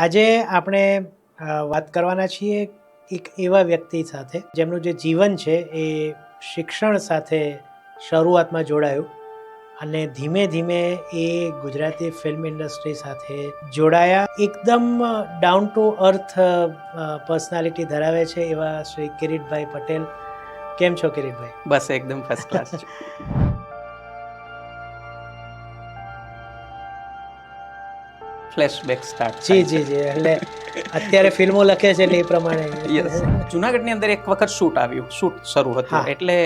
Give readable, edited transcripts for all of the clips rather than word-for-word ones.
આજે આપણે વાત કરવાના છીએ એક એવા વ્યક્તિ સાથે જેમનું જે જીવન છે એ શિક્ષણ સાથે શરૂઆતમાં જોડાયું અને ધીમે ધીમે એ ગુજરાતી ફિલ્મ ઇન્ડસ્ટ્રી સાથે જોડાયા. એકદમ ડાઉન ટુ અર્થ પર્સનાલિટી ધરાવે છે એવા શ્રી કિરીટભાઈ પટેલ. કેમ છો કિરીટભાઈ? બસ એકદમ ફર્સ્ટ ક્લાસ છે. ફ્લેશબેક સ્ટાર્ટ જી એટલે અત્યારે ફિલ્મો લખે છે એટલે એ પ્રમાણે યસ. જુનાગઢની અંદર એક વખત શૂટ શરૂ હતું. હા. એટલે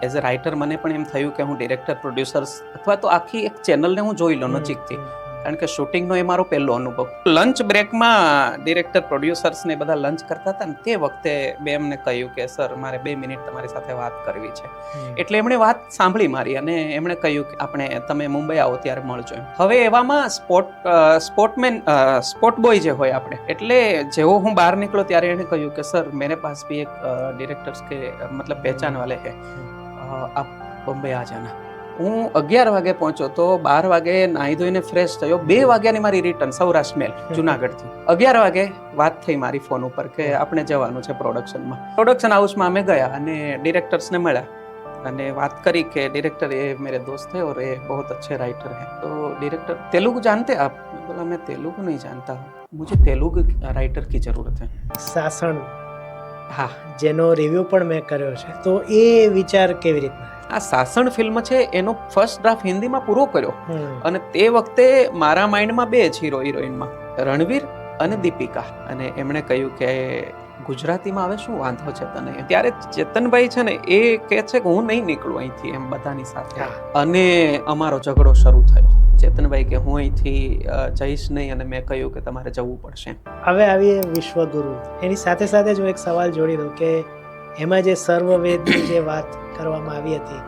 એઝ અ રાઇટર મને પણ એમ થયું કે હું ડિરેક્ટર પ્રોડ્યુસર્સ અથવા તો આખી એક ચેનલને હું જોઈ લઉં નજીકથી, કારણ કે શૂટિંગનો એ મારો પહેલો અનુભવ. લંચ બ્રેકમાં ડિરેક્ટર પ્રોડ્યુસર્સ ને બધા લંચ કરતા હતા ને તે વખતે બે એમને કહ્યું કે સર મારે 2 મિનિટ તમારી સાથે વાત કરવી છે. એટલે એમણે વાત સાંભળી મારી અને એમણે કહ્યું કે તમે મુંબઈ આવો ત્યારે મળજો એમ. હવે એવામાં સ્પોટ બોય જે હોય આપણે, એટલે જેવો હું બહાર નીકળો ત્યારે એને કહ્યું કે સર મેરે પાસ ભી એક ડિરેક્ટર્સ કે મતલબ પહેચાન વાલે હે, આપ બોમ્બે આ જાના. હું 11 વાગે પહોંચ્યો તો 12 વાગે નાહી ધોઈને ફ્રેશ થયો. 2 વાગ્યાની મારી રિટર્ન સૌરાષ્ટ્ર મેલ જુનાગઢથી. 11 વાગે વાત થઈ મારી ફોન ઉપર કે આપણે જવાનું છે પ્રોડક્શનમાં. પ્રોડક્શન હાઉસમાં અમે ગયા અને ડિરેક્ટર્સને મળ્યા અને વાત કરી કે ડિरेक्टर ये मेरे दोस्त है और ये बहुत अच्छे राइटर हैं. तो डायरेक्टर तेलुगु जानते आप? बोला मैं तेलुगु नहीं जानता हूँ, मुझे तेलुगु राइटर की जरूरत है. સાસણ, હા, જેનો રિવ્યુ પણ મેં કર્યો છે. તો એ વિચાર કેવી રીતના? આ સાસણ ફિલ્મ છે એનો ફર્સ્ટ ડ્રાફ્ટ હિન્દીમાં પૂરો કર્યો અને તે વખતે મારા માઇન્ડમાં 2 જ હીરો હિરોઈનમાં, રણવીર અને દીપિકા. અને એમણે કહ્યું કે ગુજરાતીમાં હવે શું વાંધો છે તને? ત્યારે ચેતનભાઈ છે ને એ કહે છે કે હું નહીં નીકળું અહીંથી એમ બધાની સાથે. અને અમારો ઝઘડો શરૂ થયો. ચેતનભાઈ કે હું અહીંથી જઈશ નહીં અને મેં કહ્યું કે તમારે જવું પડશે. હવે આવીએ વિશ્વગુરુ. એની સાથે સાથે જો એક સવાલ જોડી દઉં કે એમાં જે સર્વવેદની જે વાત કરવામાં આવી હતી,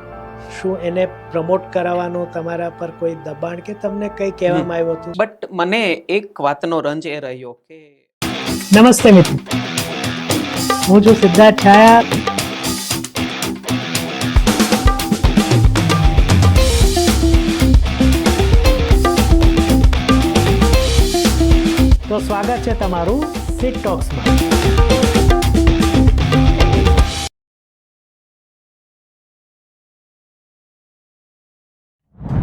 શું એને પ્રમોટ કરાવવાનું તમારા પર કોઈ દબાણ કે તમને કંઈ કહેવામાં આવ્યું હતું? બટ મને એક વાતનો રંજ એ રહ્યો કે નમસ્તે મિત્રો, હું છું સિદ્ધાર્થ છાયા. તો સ્વાગત છે તમારું સિટ ટોક્સમાં.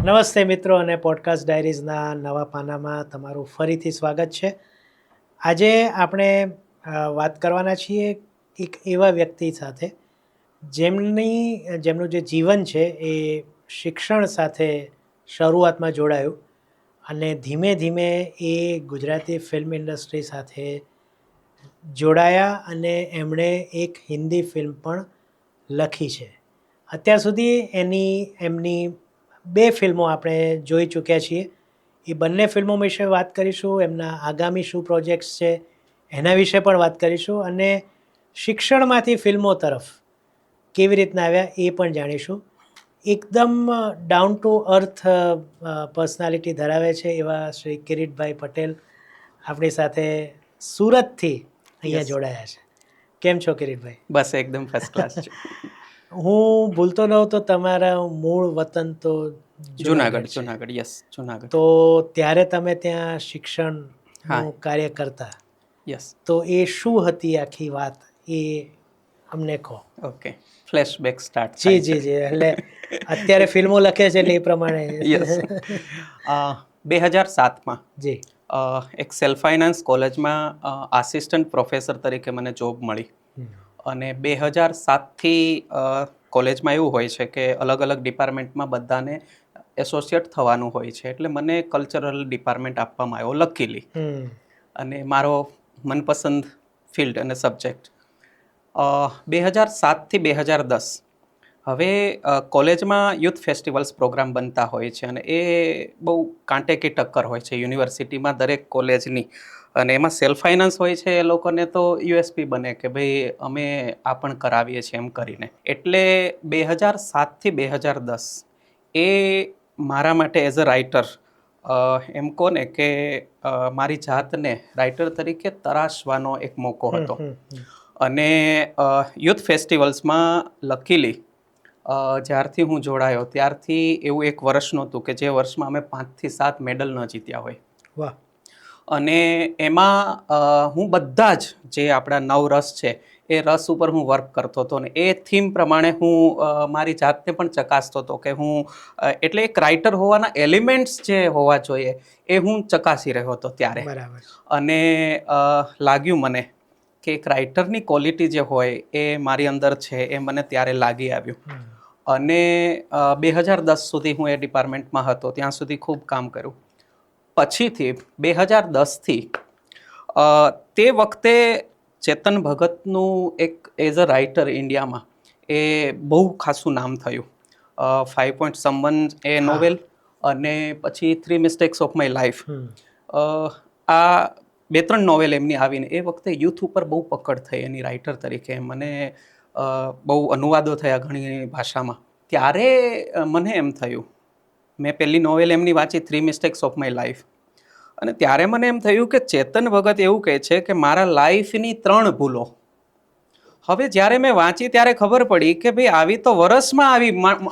નમસ્તે મિત્રો, અને પોડકાસ્ટ ડાયરીઝના નવા પાનામાં તમારું ફરીથી સ્વાગત છે. આજે આપણે વાત કરવાના છીએ એક એવા વ્યક્તિ સાથે જેમનું જે જીવન છે એ શિક્ષણ સાથે શરૂઆતમાં જોડાયું અને ધીમે ધીમે એ ગુજરાતી ફિલ્મ ઇન્ડસ્ટ્રી સાથે જોડાયા અને એમણે એક હિન્દી ફિલ્મ પણ લખી છે. અત્યાર સુધી એમની 2 ફિલ્મો આપણે જોઈ ચૂક્યા છીએ. એ બંને ફિલ્મો વિશે વાત કરીશું, એમના આગામી શું પ્રોજેક્ટ્સ છે એના વિશે પણ વાત કરીશું, અને શિક્ષણમાંથી ફિલ્મો તરફ કેવી રીતના આવ્યા એ પણ જાણીશું. એકદમ ડાઉન ટુ અર્થ પર્સનાલિટી ધરાવે છે એવા શ્રી કિરીટભાઈ પટેલ આપણી સાથે સુરતથી અહીંયા જોડાયા છે. કેમ છો કિરીટભાઈ? બસ એકદમ ફર્સ્ટ ક્લાસ છે. હું ભૂલતો ન હોઉં તો તમારા મૂળ વતન તો જુનાગઢ. યસ, જુનાગઢ. તો ત્યારે તમે ત્યાં શિક્ષણનું કાર્ય કરતા. યસ. તો એ શું હતી આખી વાત, એ અમને કહો. Okay, flashback start. જી એટલે અત્યારે ફિલ્મો લખે છે એટલે એ પ્રમાણે. યસ. 2007માં જી એક સેલ્ફ ફાઇનાન્સ કોલેજમાં આસિસ્ટન્ટ પ્રોફેસર તરીકે મને જોબ મળી. અને 2007થી કોલેજમાં એવું હોય છે કે અલગ અલગ ડિપાર્ટમેન્ટમાં બધાને એસોસિએટ થવાનું હોય છે. એટલે મને કલ્ચરલ ડિપાર્ટમેન્ટ આપવામાં આવ્યો લકીલી, અને મારો મનપસંદ ફિલ્ડ અને સબ્જેક્ટ. 2007થી 2010 હવે કોલેજમાં યુથ ફેસ્ટિવલ્સ પ્રોગ્રામ બનતા હોય છે અને એ બહુ કાંટે કી ટક્કર હોય છે યુનિવર્સિટીમાં દરેક કોલેજની. અને એમાં સેલ્ફ ફાઇનાન્સ હોય છે, એ લોકોને તો યુએસપી બને કે ભાઈ અમે આ પણ કરાવીએ છીએ એમ કરીને. એટલે 2007થી 2010 એ મારા માટે એઝ અ રાઇટર એમ કહો ને કે મારી જાતને રાઇટર તરીકે તરાશવાનો એક મોકો હતો. અને યુથ ફેસ્ટિવલ્સમાં લકીલી જ્યારથી હું જોડાયો ત્યારથી એવું એક વર્ષ નહોતું કે જે વર્ષમાં અમે 5 થી 7 મેડલ ન જીત્યા હોય. વાહ. અને એમાં હું બધા જ જે આપણા 9 રસ છે એ રસ ઉપર હું વર્ક કરતો હતો અને એ થીમ પ્રમાણે હું મારી જાતને પણ ચકાસતો હતો કે હું એટલે એક રાઇટર હોવાના એલિમેન્ટ્સ જે હોવા જોઈએ એ હું ચકાસી રહ્યો હતો ત્યારે. બરાબર. અને લાગ્યું મને કે એક રાઇટરની ક્વોલિટી જે હોય એ મારી અંદર છે એ મને ત્યારે લાગી આવ્યું. અને 2010 સુધી હું એ ડિપાર્ટમેન્ટમાં હતો, ત્યાં સુધી ખૂબ કામ કર્યું. પછીથી 2010થી તે વખતે ચેતન ભગતનું એક એઝ અ રાઇટર ઇન્ડિયામાં એ બહુ ખાસું નામ થયું. 5 પોઈન્ટ સમવન એ નોવેલ અને પછી 3 મિસ્ટેક્સ ઓફ માય લાઈફ, આ 2-3 નોવેલ એમની આવીને એ વખતે યુથ ઉપર બહુ પકડ થઈ એની રાઇટર તરીકે. મને બહુ અનુવાદો થયા ઘણી ભાષામાં. ત્યારે મને એમ થયું, મેં પહેલી નોવેલ એમની વાંચી 3 મિસ્ટેક્સ ઓફ માય લાઈફ, અને ત્યારે મને એમ થયું કે ચેતન ભગત એવું કહે છે કે મારા લાઈફની 3 ભૂલો. હવે જ્યારે મેં વાંચી ત્યારે ખબર પડી કે ભાઈ આવી તો વર્ષમાં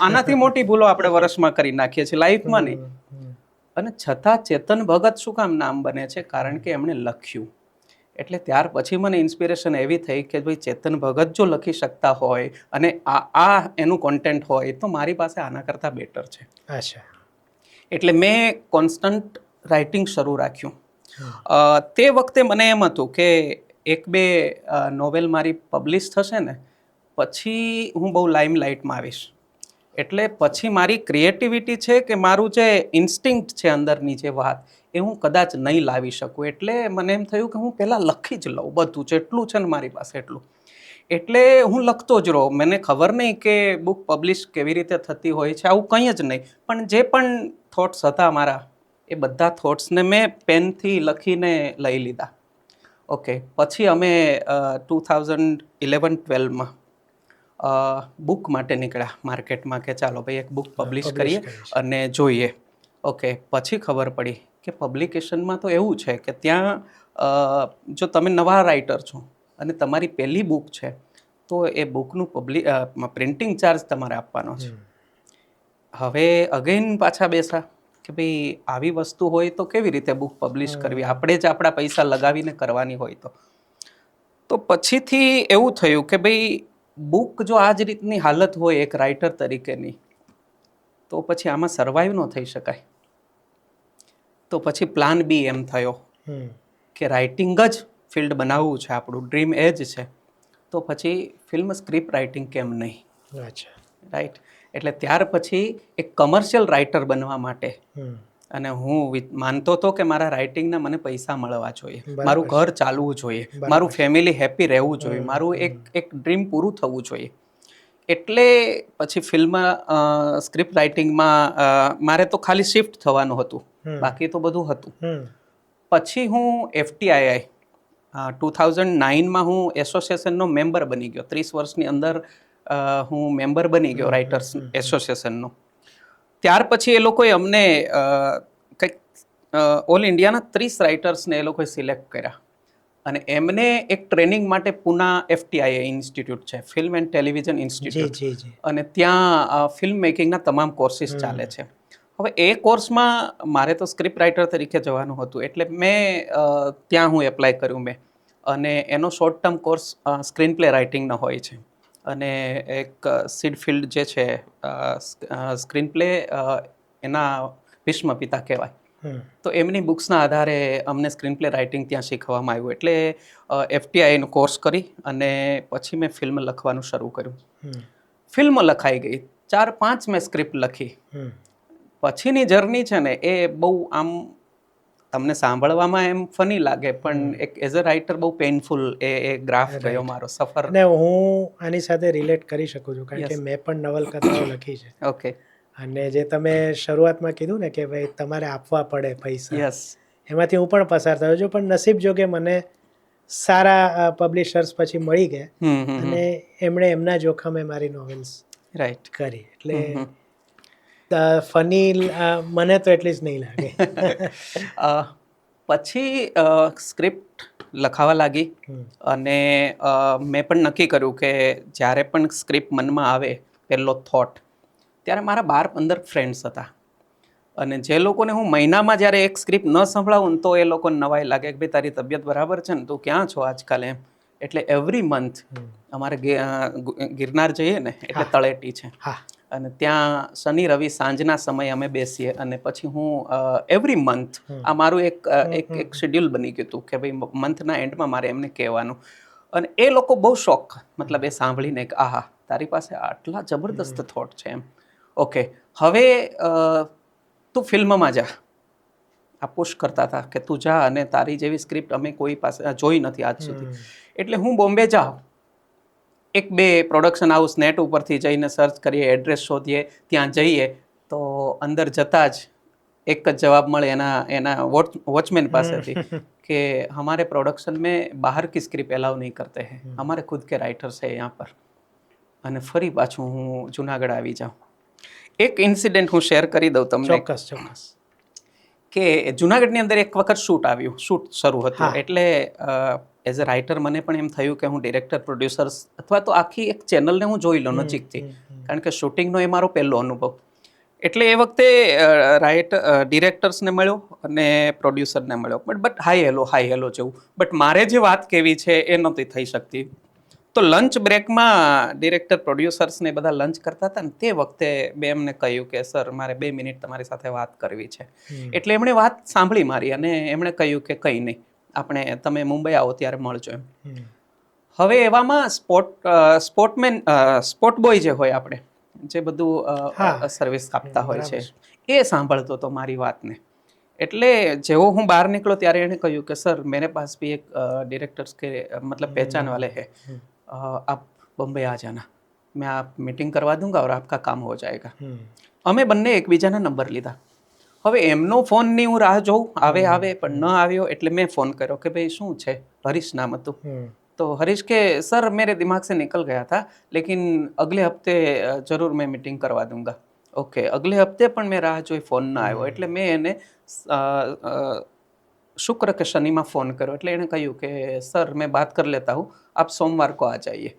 આનાથી મોટી ભૂલો આપણે વર્ષમાં કરી નાખીએ છીએ, લાઈફમાં નહીં. અને છતાં ચેતન ભગત શું કામ નામ બને છે? કારણ કે એમણે લખ્યું. એટલે ત્યાર પછી મને ઇન્સ્પિરેશન એવી થઈ કે ભાઈ ચેતન ભગત જો લખી શકતા હોય અને આ એનું કોન્ટેન્ટ હોય તો મારી પાસે આના કરતાં બેટર છે. અચ્છા. એટલે મેં કોન્સ્ટન્ટ રાઇટિંગ શરૂ રાખ્યું. તે વખતે મને એમ હતું કે 1-2 નોવેલ મારી પબ્લિશ થશે ને પછી હું બહુ લાઇમલાઇટમાં આવીશ. એટલે પછી મારી ક્રિએટિવિટી છે કે મારું જે ઇન્સ્ટિંક્ટ છે અંદરની જે વાત એ હું કદાચ નહીં લાવી શકું. એટલે મને એમ થયું કે હું પહેલાં લખી જ લઉં બધું જેટલું છે ને મારી પાસે એટલું. એટલે હું લખતો જ રહું. મને ખબર નહીં કે બુક પબ્લિશ કેવી રીતે થતી હોય છે, આવું કંઈ જ નહીં. પણ જે પણ થોટ્સ હતા મારા એ બધા થોટ્સને મેં પેનથી લખીને લઈ લીધા. ઓકે, પછી અમે 2011-12માં બુક માટે નીકળ્યા માર્કેટમાં કે ચાલો ભાઈ એક બુક પબ્લિશ કરીએ અને જોઈએ. ઓકે, પછી ખબર પડી કે પબ્લિકેશનમાં તો એવું છે કે ત્યાં જો તમે નવા રાઇટર છો અને તમારી પહેલી બુક છે તો એ બુકનું પ્રિન્ટિંગ ચાર્જ તમારે આપવાનો છે. હવે અગેન પાછા બેસા કે ભાઈ આવી વસ્તુ હોય તો કેવી રીતે બુક પબ્લિશ કરવી, આપણે જ આપણા પૈસા લગાવીને કરવાની હોય તો પછીથી એવું થયું કે ભાઈ બુક જો આ જ રીતની હાલત હોય એક રાઇટર તરીકેની તો પછી આમાં સર્વાઈવ ન થઈ શકાય. તો પછી પ્લાન બી એમ થયો કે રાઇટિંગ જ ફિલ્ડ બનાવવું છે, આપણું ડ્રીમ એ જ છે, તો પછી ફિલ્મ સ્ક્રિપ્ટ રાઇટિંગ કેમ નહીં. રાઈટ. એટલે ત્યાર પછી એક કમર્શિયલ રાઇટર બનવા માટે અને હું માનતો હતો કે મારા રાઇટિંગના મને પૈસા મળવા જોઈએ, મારું ઘર ચાલવું જોઈએ, મારું ફેમિલી હેપી રહેવું જોઈએ, મારું એક ડ્રીમ પૂરું થવું જોઈએ. એટલે પછી ફિલ્મ સ્ક્રિપ્ટ રાઇટિંગમાં મારે તો ખાલી શિફ્ટ થવાનું હતું, બાકી તો બધું હતું. પછી હું FTII 2009માં હું એસોસિએશનનો મેમ્બર બની ગયો. 30 વર્ષની અંદર હું મેમ્બર બની ગયો રાઇટર્સ એસોસિએશનનો. ત્યાર પછી એ લોકોએ અમને કંઈક ઓલ ઇન્ડિયાના 30 રાઇટર્સને એ લોકોએ સિલેક્ટ કર્યા અને એમને એક ટ્રેનિંગ માટે પુના FTII ઇન્સ્ટિટ્યૂટ છે, ફિલ્મ એન્ડ ટેલિવિઝન ઇન્સ્ટિટ્યૂટ, અને ત્યાં ફિલ્મ મેકિંગના તમામ કોર્સિસ ચાલે છે. હવે એ કોર્સમાં મારે તો સ્ક્રિપ્ટ રાઇટર તરીકે જવાનું હતું એટલે ત્યાં હું એપ્લાય કર્યું મેં. અને એનો short term course screen play રાઇટિંગનો હોય છે અને એક સીડ ફિલ્ડ જે છે સ્ક્રીન પ્લે એના ભીષ્મ પિતા કહેવાય. તો એમની બુક્સના આધારે અમને સ્ક્રીન પ્લે રાઇટિંગ ત્યાં શીખવામાં આવ્યું. એટલે FTIનો કોર્સ કરી અને પછી મેં ફિલ્મ લખવાનું શરૂ કર્યું. ફિલ્મ લખાઈ ગઈ, 4-5 મેં સ્ક્રિપ્ટ લખી. પછીની જર્ની છે ને એ બહુ આમ તમને સાંભળવામાં એમ ફની લાગે પણ એક એઝ અ રાઇટર બહુ પેઇનફુલ એ ગ્રાફ ગયો મારો સફર. ને હું આની સાથે રિલેટ કરી શકું છું કારણ કે મેં પણ નવલકથાઓ લખી છે. ઓકે. અને જે તમે શરૂઆતમાં કીધું ને કે ભાઈ તમારે આપવા પડે પૈસા, યસ, એમાંથી હું પણ પસાર થયો છું. પણ નસીબ જો કે મને સારા પબ્લિશર્સ પછી મળી ગયા અને એમણે એમના જોખમે મારી નોવેલ્સ રાઈટ કરી. એટલે ફની મને તો એટલી જ નહીં લાગે. પછી સ્ક્રિપ્ટ લખાવા લાગી અને મેં પણ નક્કી કર્યું કે જ્યારે પણ સ્ક્રિપ્ટ મનમાં આવે પહેલો થોટ, ત્યારે મારા 12-15 ફ્રેન્ડ્સ હતા અને જે લોકોને હું મહિનામાં જ્યારે એક સ્ક્રિપ્ટ ન સંભળાવું ને તો એ લોકોને નવાઈ લાગે કે ભાઈ તારી તબિયત બરાબર છે ને, તું ક્યાં છો આજકાલ એમ. એટલે એવરી મંથ અમારે ગિરનાર જઈએ ને એટલે તળેટી છે, હા અને ત્યાં શનિ રવિ સાંજના સમયે અમે બેસીએ અને પછી હું એવરી મંથ આ મારું એક શેડ્યુલ બની ગયું હતું કે ભાઈ મંથના એન્ડમાં મારે એમને કહેવાનું. અને એ લોકો બહુ શોખ, મતલબ એ સાંભળીને કે આહા તારી પાસે આટલા જબરદસ્ત થોટ છે એમ. ઓકે, હવે તું ફિલ્મમાં જા. આ પુશ કરતા હતા કે તું જા, અને તારી જેવી સ્ક્રિપ્ટ અમે કોઈ પાસે જોઈ નથી આજ સુધી. એટલે હું બોમ્બે જાઉં, એક બે પ્રોડક્શન હાઉસ નેટ ઉપરથી જઈને સર્ચ કરીએ, એડ્રેસ શોધીએ, ત્યાં જઈએ તો અંદર જતાં જ એક જ જવાબ મળે એના वॉचमैन પાસેથી કે हमारे प्रोडक्शन में बाहर की स्क्रिप्ट अलाउ नहीं करते हैं, हमारे खुद के राइटर्स है यहाँ पर. અને ફરી પાછું હું જુનાગઢ આવી જાઉં. એક ઇન્સિડન્ટ હું શેર કરી દઉં તમને. ચોક્કસ ચોક્કસ. કે જુનાગઢની અંદર એક વખત શૂટ શરૂ હતું. એટલે એઝ અ રાઇટર મને પણ એમ થયું કે હું ડિરેક્ટર પ્રોડ્યુસર્સ અથવા તો આખી એક ચેનલને હું જોઈ લઉં નજીકથી, કારણ કે શૂટિંગનો એ મારો પહેલો અનુભવ. એટલે એ વખતે ડિરેક્ટર્સને મળ્યો અને પ્રોડ્યુસરને મળ્યો, બટ હાઈ હેલો જેવું. બટ મારે જે વાત કેવી છે એ નહોતી થઈ શકતી. તો લંચ બ્રેકમાં ડિરેક્ટર પ્રોડ્યુસર્સને બધા લંચ કરતા હતા ને તે વખતે બે એમને કહ્યું કે સર મારે 2 મિનિટ તમારી સાથે વાત કરવી છે. એટલે એમણે વાત સાંભળી મારી અને એમણે કહ્યું કે કંઈ નહીં, આપણે તમે મુંબઈ આવો ત્યારે મળજો એમ. હવે એવામાં સ્પોટ બોય જે હોય આપણે, જે બધું સર્વિસ આપતા હોય છે, એ સાંભળતો હતો મારી વાતને. એટલે જેવો હું બહાર નીકળ્યો ત્યારે એણે કહ્યું કે સર મેરે પાસ ભી એક ડિરેક્ટર્સ કે मतलब पहचान वाले हैं, आप बम्बई आ जाना, मैं आप मीटिंग करवा दूंगा और आपका काम हो जाएगा. અમે બંને એકબીજાના નંબર લીધા. હવે એમનો ફોનની હું રાહ જોઉં, આવે પણ ન આવ્યો. એટલે મેં ફોન કર્યો કે ભાઈ શું છે. હરીશ નામ હતું. तो हरीश के सर मेरे दिमाग से निकल गया था, लेकिन अगले हफ्ते जरूर मैं मीटिंग करवा दूंगा. ओके, अगले हफ्ते પણ મેં રાહ જોઈ, ફોન ના આવ્યો. એટલે મેં એને शुक्र के शनि में फोन करो. એટલે એને કહ્યું કે સર मैं बात कर लेता हूँ, आप सोमवार को आ जाइए.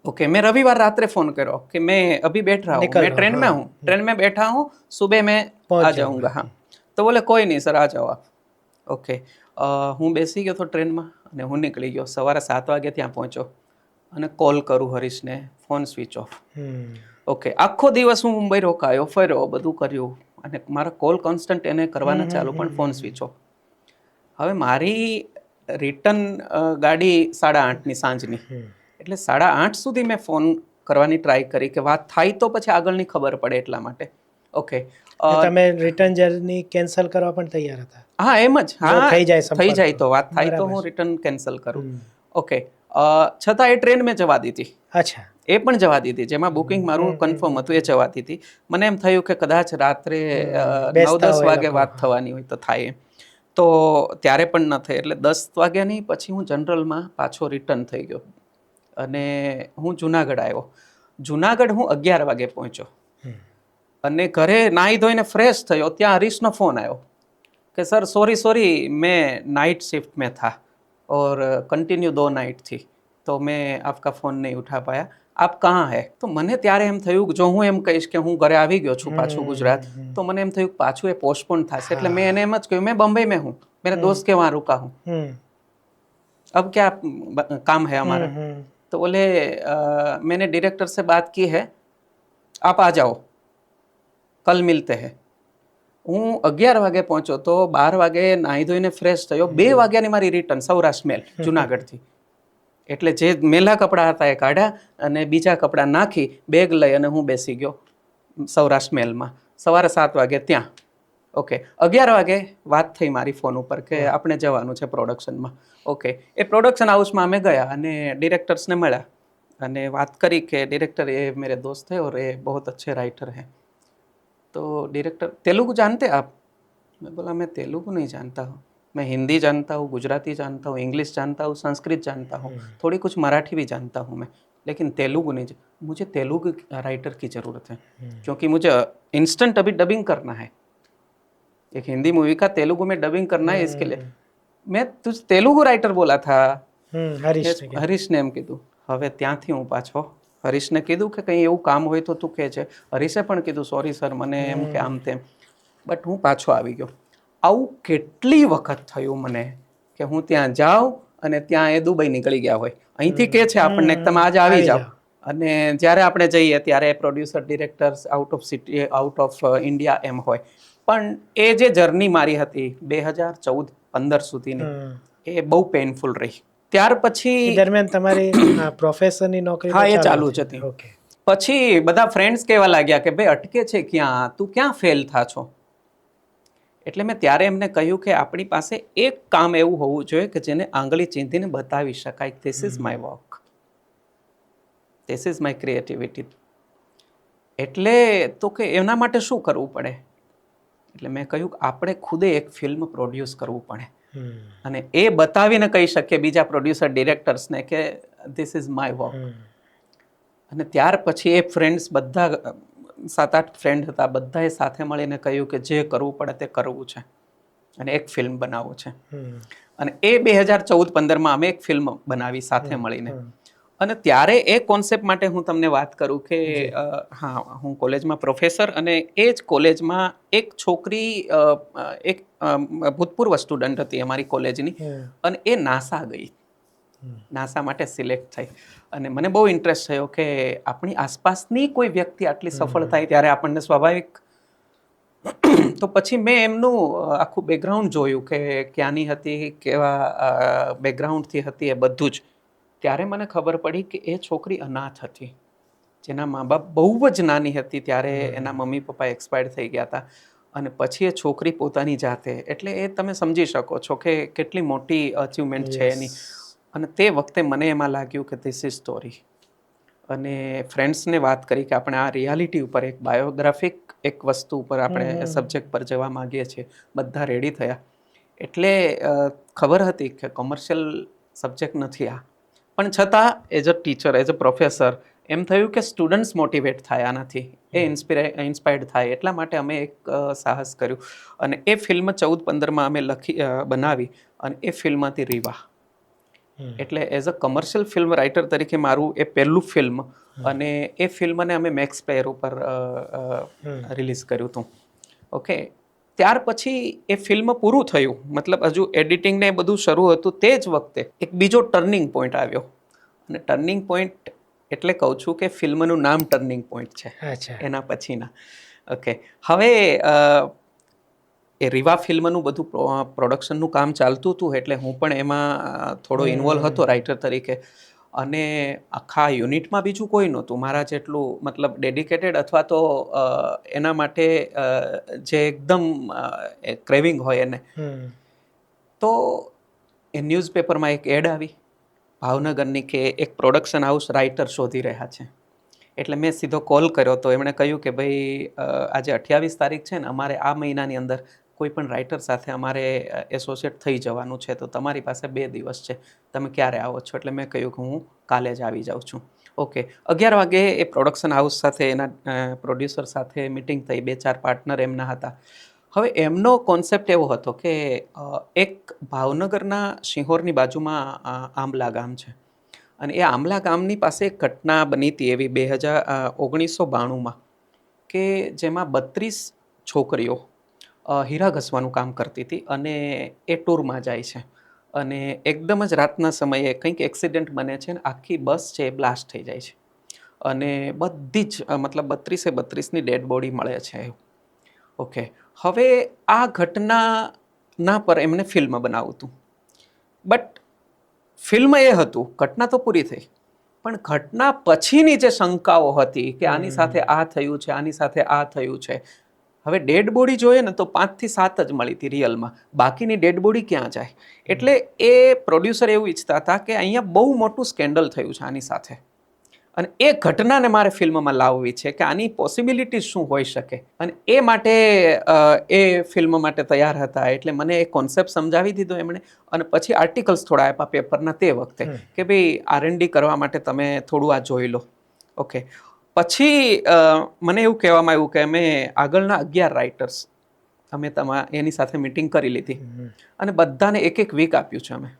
ओके, मैं रविवार रात्रे फोन करो कि मैं अभी बैठ रहा हूँ, मैं ट्रेन में हूँ, ट्रेन में बैठा हूँ, सुबह मैं आ जाऊँगा. हाँ, तो बोले कोई नहीं सर, आ जाओ आप. ओके, હું બેસી ગયો તો ટ્રેનમાં અને હું નીકળી ગયો. સવારે 7 વાગે ત્યાં પહોંચ્યો અને કોલ કરું હરીશને, ફોન સ્વિચ ઓફ. ઓકે, આખો દિવસ હું મુંબઈ રોકાયો, ફર્યો, બધું કર્યું અને મારા કોલ કોન્સ્ટન્ટ એને કરવાના ચાલુ, પણ ફોન સ્વિચ ઓફ. હવે મારી રિટર્ન ગાડી 8:30ની સાંજની, એટલે 8:30 સુધી મેં ફોન કરવાની ટ્રાય કરી કે વાત થાય તો પછી આગળની ખબર પડે એટલા માટે. ઓકે, તમે રિટર્ન જર્ની કેન્સલ કરવા પણ તૈયાર હતા? હા, એમ જ. હા, થઈ જાય તો વાત થાય તો હું રિટર્ન કેન્સલ કરું. ઓકે, છતાં એ ટ્રેન મેં જવા દીધી. અચ્છા, એ પણ જવા દીધી, જેમાં બુકિંગ મારું કન્ફર્મ હતું એ જવા દીધી. મને એમ થયું કે કદાચ રાત્રે 9-10 વાગે વાત થવાની હોય તો થાય એમ. તો ત્યારે પણ ન થઈ. એટલે 10 વાગ્યાની પછી હું જનરલમાં પાછો રિટર્ન થઈ ગયો અને હું જુનાગઢ આવ્યો. જુનાગઢ હું 11 વાગે પહોંચ્યો અને ઘરે નાહી ધોઈને ફ્રેશ થયો. ત્યાં હરીશનો ફોન આવ્યો कि सर सॉरी मैं नाइट शिफ्ट में था और कंटिन्यू 2 नाइट थी, तो मैं आपका फ़ोन नहीं उठा पाया, आप कहाँ है. તો મને ત્યારે એમ થયું કે જો હું એમ કહીશ કે હું ઘરે આવી ગયો છું પાછું ગુજરાત, તો મને એમ થયું કે પાછું એ પોસ્ટપોન થશે. એટલે મેં એને એમ જ કહ્યું મેં बम्बई में हूँ, मेरे दोस्त के वहाँ रुका हूँ, अब क्या काम है हमारा. तो बोले मैंने डायरेक्टर से बात की है, आप आ जाओ, कल मिलते हैं. હું 11 વાગે પહોંચ્યો તો 12 વાગે નાહી ધોઈને ફ્રેશ થયો. 2 વાગ્યાની મારી રિટર્ન સૌરાષ્ટ્ર મેલ જુનાગઢથી. એટલે જે મેલા કપડાં હતા એ કાઢ્યા અને બીજા કપડાં નાખી બેગ લઈ અને હું બેસી ગયો સૌરાષ્ટ્ર મેલમાં. સવારે 7 વાગે ત્યાં. ઓકે, 11 વાગે વાત થઈ મારી ફોન ઉપર કે આપણે જવાનું છે પ્રોડક્શનમાં. ઓકે, એ પ્રોડક્શન હાઉસમાં અમે ગયા અને ડિરેક્ટર્સને મળ્યા અને વાત કરી કે ડિરેક્ટર એ મેરે દોસ્ત है और ये बहुत अच्छे राइटर हैं. तो डायरेक्टर तेलुगु जानते आप? मैं बोला मैं तेलुगु नहीं जानता हूँ, मैं हिंदी जानता हूँ, गुजराती जानता हूँ, इंग्लिश जानता हूँ, संस्कृत जानता हूँ, थोड़ी कुछ मराठी भी जानता हूँ मैं, लेकिन तेलुगु नहीं. मुझे तेलुगु राइटर की ज़रूरत है क्योंकि मुझे इंस्टेंट अभी डबिंग करना है. एक हिंदी मूवी का तेलुगु में डबिंग करना है, इसके लिए मैं तुझ तेलुगु राइटर बोला था. हरीश ने એમ કીધું. હવે ત્યાંથી હું પાછો હરીશને કીધું કે કંઈ એવું કામ હોય તો તું કહેજે. હરીશે પણ કીધું સોરી સર મને એમ કે આમ તેમ, બટ હું પાછો આવી ગયો. આવું કેટલી વખત થયું મને કે હું ત્યાં જાઉં અને ત્યાં એ દુબઈ નીકળી ગયા હોય. અહીંથી કે છે આપણને કે તમે આજે આવી જાઓ, અને જ્યારે આપણે જઈએ ત્યારે producer directors out of city out of India એમ હોય. પણ એ જે જર્ની મારી હતી 2014-15 સુધીની, એ બહુ પેઇનફુલ રહી. ત્યાર પછી દરમિયાન તમારી પ્રોફેસરની નોકરી હા એ ચાલુ જ હતી. ઓકે. પછી બધા ફ્રેન્ડ્સ કહેવા લાગ્યા કે ભાઈ અટકે છે ક્યાં, તું ક્યાં ફેલ થા છો. એટલે મેં ત્યારે એમને કહ્યું કે આપણી પાસે એક કામ એવું હોવું જોઈએ કે જેને આંગળી ચીંધીને બતાવી શકાય, this is my work, this is my creativity. એટલે તો કે એના માટે શું કરવું પડે? એટલે મેં કહ્યું કે આપણે ખુદે એક ફિલ્મ પ્રોડ્યુસ કરવું પડે અને એ બતાવીને કહી શકીએ બીજા પ્રોડ્યુસર ડિરેક્ટર્સને કે ધીસ ઇઝ માય વર્ક. અને ત્યાર પછી એ ફ્રેન્ડ્સ બધા 7-8 ફ્રેન્ડ હતા, બધાએ સાથે મળીને કહ્યું કે જે કરવું પડે તે કરવું છે અને એક ફિલ્મ બનાવવું છે. અને એ 2014-15માં અમે એક ફિલ્મ બનાવી સાથે મળીને. અને ત્યારે એ કોન્સેપ્ટ માટે હું તમને વાત કરું કે હા, હું કોલેજમાં પ્રોફેસર અને એ જ કોલેજમાં એક છોકરી એક ભૂતપૂર્વ સ્ટુડન્ટ હતી અમારી કોલેજની, અને એ નાસા ગઈ, નાસા માટે સિલેક્ટ થઈ. અને મને બહુ ઇન્ટરેસ્ટ થયો કે આપણી આસપાસની કોઈ વ્યક્તિ આટલી સફળ થાય ત્યારે આપણને સ્વાભાવિક. તો પછી મેં એમનું આખું બેકગ્રાઉન્ડ જોયું કે ક્યાંની હતી, કેવા બેકગ્રાઉન્ડથી હતી, એ બધું જ. ત્યારે મને ખબર પડી કે એ છોકરી અનાથ હતી, જેના મા બાપ બહુ જ નાની હતી ત્યારે એના મમ્મી પપ્પા એક્સપાયર થઈ ગયા હતા. અને પછી એ છોકરી પોતાની જાતે, એટલે એ તમે સમજી શકો છો કે કેટલી મોટી અચીવમેન્ટ છે એની. અને તે વખતે મને એમાં લાગ્યું કે ધીસ ઇઝ સ્ટોરી. અને ફ્રેન્ડ્સને વાત કરી કે આપણે આ રિયાલિટી ઉપર એક બાયોગ્રાફિક એક વસ્તુ ઉપર આપણે સબ્જેક્ટ પર જવા માંગીએ છીએ. બધા રેડી થયા. એટલે ખબર હતી કે કોમર્શિયલ સબ્જેક્ટ નથી આ, પણ છતાં as a teacher, as a professor એમ થયું કે સ્ટુડન્ટ્સ મોટિવેટ થાય આનાથી, એ ઇન્સ્પાયર્ડ થાય. એટલા માટે અમે એક સાહસ કર્યું અને એ ફિલ્મ 14-15માં અમે બનાવી. અને એ ફિલ્મમાંથી રીવા. એટલે as a commercial film writer તરીકે મારું એ પહેલું ફિલ્મ, અને એ ફિલ્મને અમે મેક્સ પ્લેયર ઉપર રિલીઝ કર્યું હતું. ઓકે. ત્યાર પછી એ ફિલ્મ પૂરું થયું, મતલબ હજુ એડિટિંગ ને બધું શરૂ હતું, તે જ વખતે એક બીજો ટર્નિંગ પોઈન્ટ આવ્યો. અને ટર્નિંગ પોઈન્ટ એટલે કહું છું કે ફિલ્મનું નામ ટર્નિંગ પોઈન્ટ છે એના પછીના. ઓકે. હવે એ રીવા ફિલ્મનું બધું પ્રોડક્શનનું કામ ચાલતું હતું, એટલે હું પણ એમાં થોડો ઇન્વોલ્વ હતો રાઇટર તરીકે. અને આખા યુનિટમાં બીજું કોઈ નહોતું મારા જેટલું, મતલબ ડેડિકેટેડ અથવા તો એના માટે જે એકદમ ક્રેવિંગ હોય એને. તો એ ન્યૂઝપેપરમાં એક એડ આવી ભાવનગરની કે એક પ્રોડક્શન હાઉસ રાઇટર શોધી રહ્યા છે. એટલે મેં સીધો કોલ કર્યો, તો એમણે કહ્યું કે ભાઈ આજે 28 તારીખ છે ને, અમારે આ મહિનાની અંદર કોઈ પણ રાઇટર સાથે અમારે એસોસિએટ થઈ જવાનું છે, તો તમારી પાસે 2 દિવસ છે, તમે ક્યારે આવો છો? એટલે મેં કહ્યું કે હું કાલે જ આવી જાઉં છું. ઓકે. 11 વાગે એ પ્રોડક્શન હાઉસ સાથે, એના પ્રોડ્યુસર સાથે મિટિંગ થઈ, 2-4 પાર્ટનર એમના હતા. હવે એમનો કોન્સેપ્ટ એવો હતો કે એક ભાવનગરના શિહોરની બાજુમાં આંબલા ગામ છે, અને એ આંબલા ગામની પાસે એક ઘટના બની હતી એવી 1992માં, કે જેમાં 32 છોકરીઓ હીરા ઘસવાનું કામ કરતી હતી, અને એ ટૂરમાં જાય છે અને એકદમ જ રાતના સમયે કંઈક એક્સિડન્ટ બને છે, અને આખી બસ છે એ બ્લાસ્ટ થઈ જાય છે, અને બધી જ મતલબ 32ની ડેડ બોડી મળે છે. ઓકે. હવે આ ઘટનાના પર એમને ફિલ્મ બનાવવું હતું, બટ ફિલ્મ એ હતું, ઘટના તો પૂરી થઈ, પણ ઘટના પછીની જે શંકાઓ હતી કે આની સાથે આ થયું છે, આની સાથે આ થયું છે. હવે ડેડ બોડી જોઈએ ને તો 5 થી 7 જ મળી હતી રિયલમાં, બાકીની ડેડ બોડી ક્યાં જાય? એટલે એ પ્રોડ્યુસર એવું ઈચ્છતા હતા કે અહીંયા બહુ મોટું સ્કેન્ડલ થયું છે આની સાથે, અને એ ઘટનાને મારે ફિલ્મમાં લાવવી છે કે આની પોસિબિલિટી શું હોઈ શકે. અને એ માટે એ ફિલ્મ માટે તૈયાર હતા. એટલે મને એ કોન્સેપ્ટ સમજાવી દીધો એમણે, અને પછી આર્ટિકલ્સ થોડા આપ્યા પેપરના તે વખતે કે ભાઈ R&D કરવા માટે તમે થોડું આ જોઈ લો. ઓકે. પછી મને એવું કહેવામાં આવ્યું કે અમે આગળના 11 રાઇટર્સ અમે એની સાથે મિટિંગ કરી લીધી, અને બધાને 1-1 વીક આપ્યું છે અમે.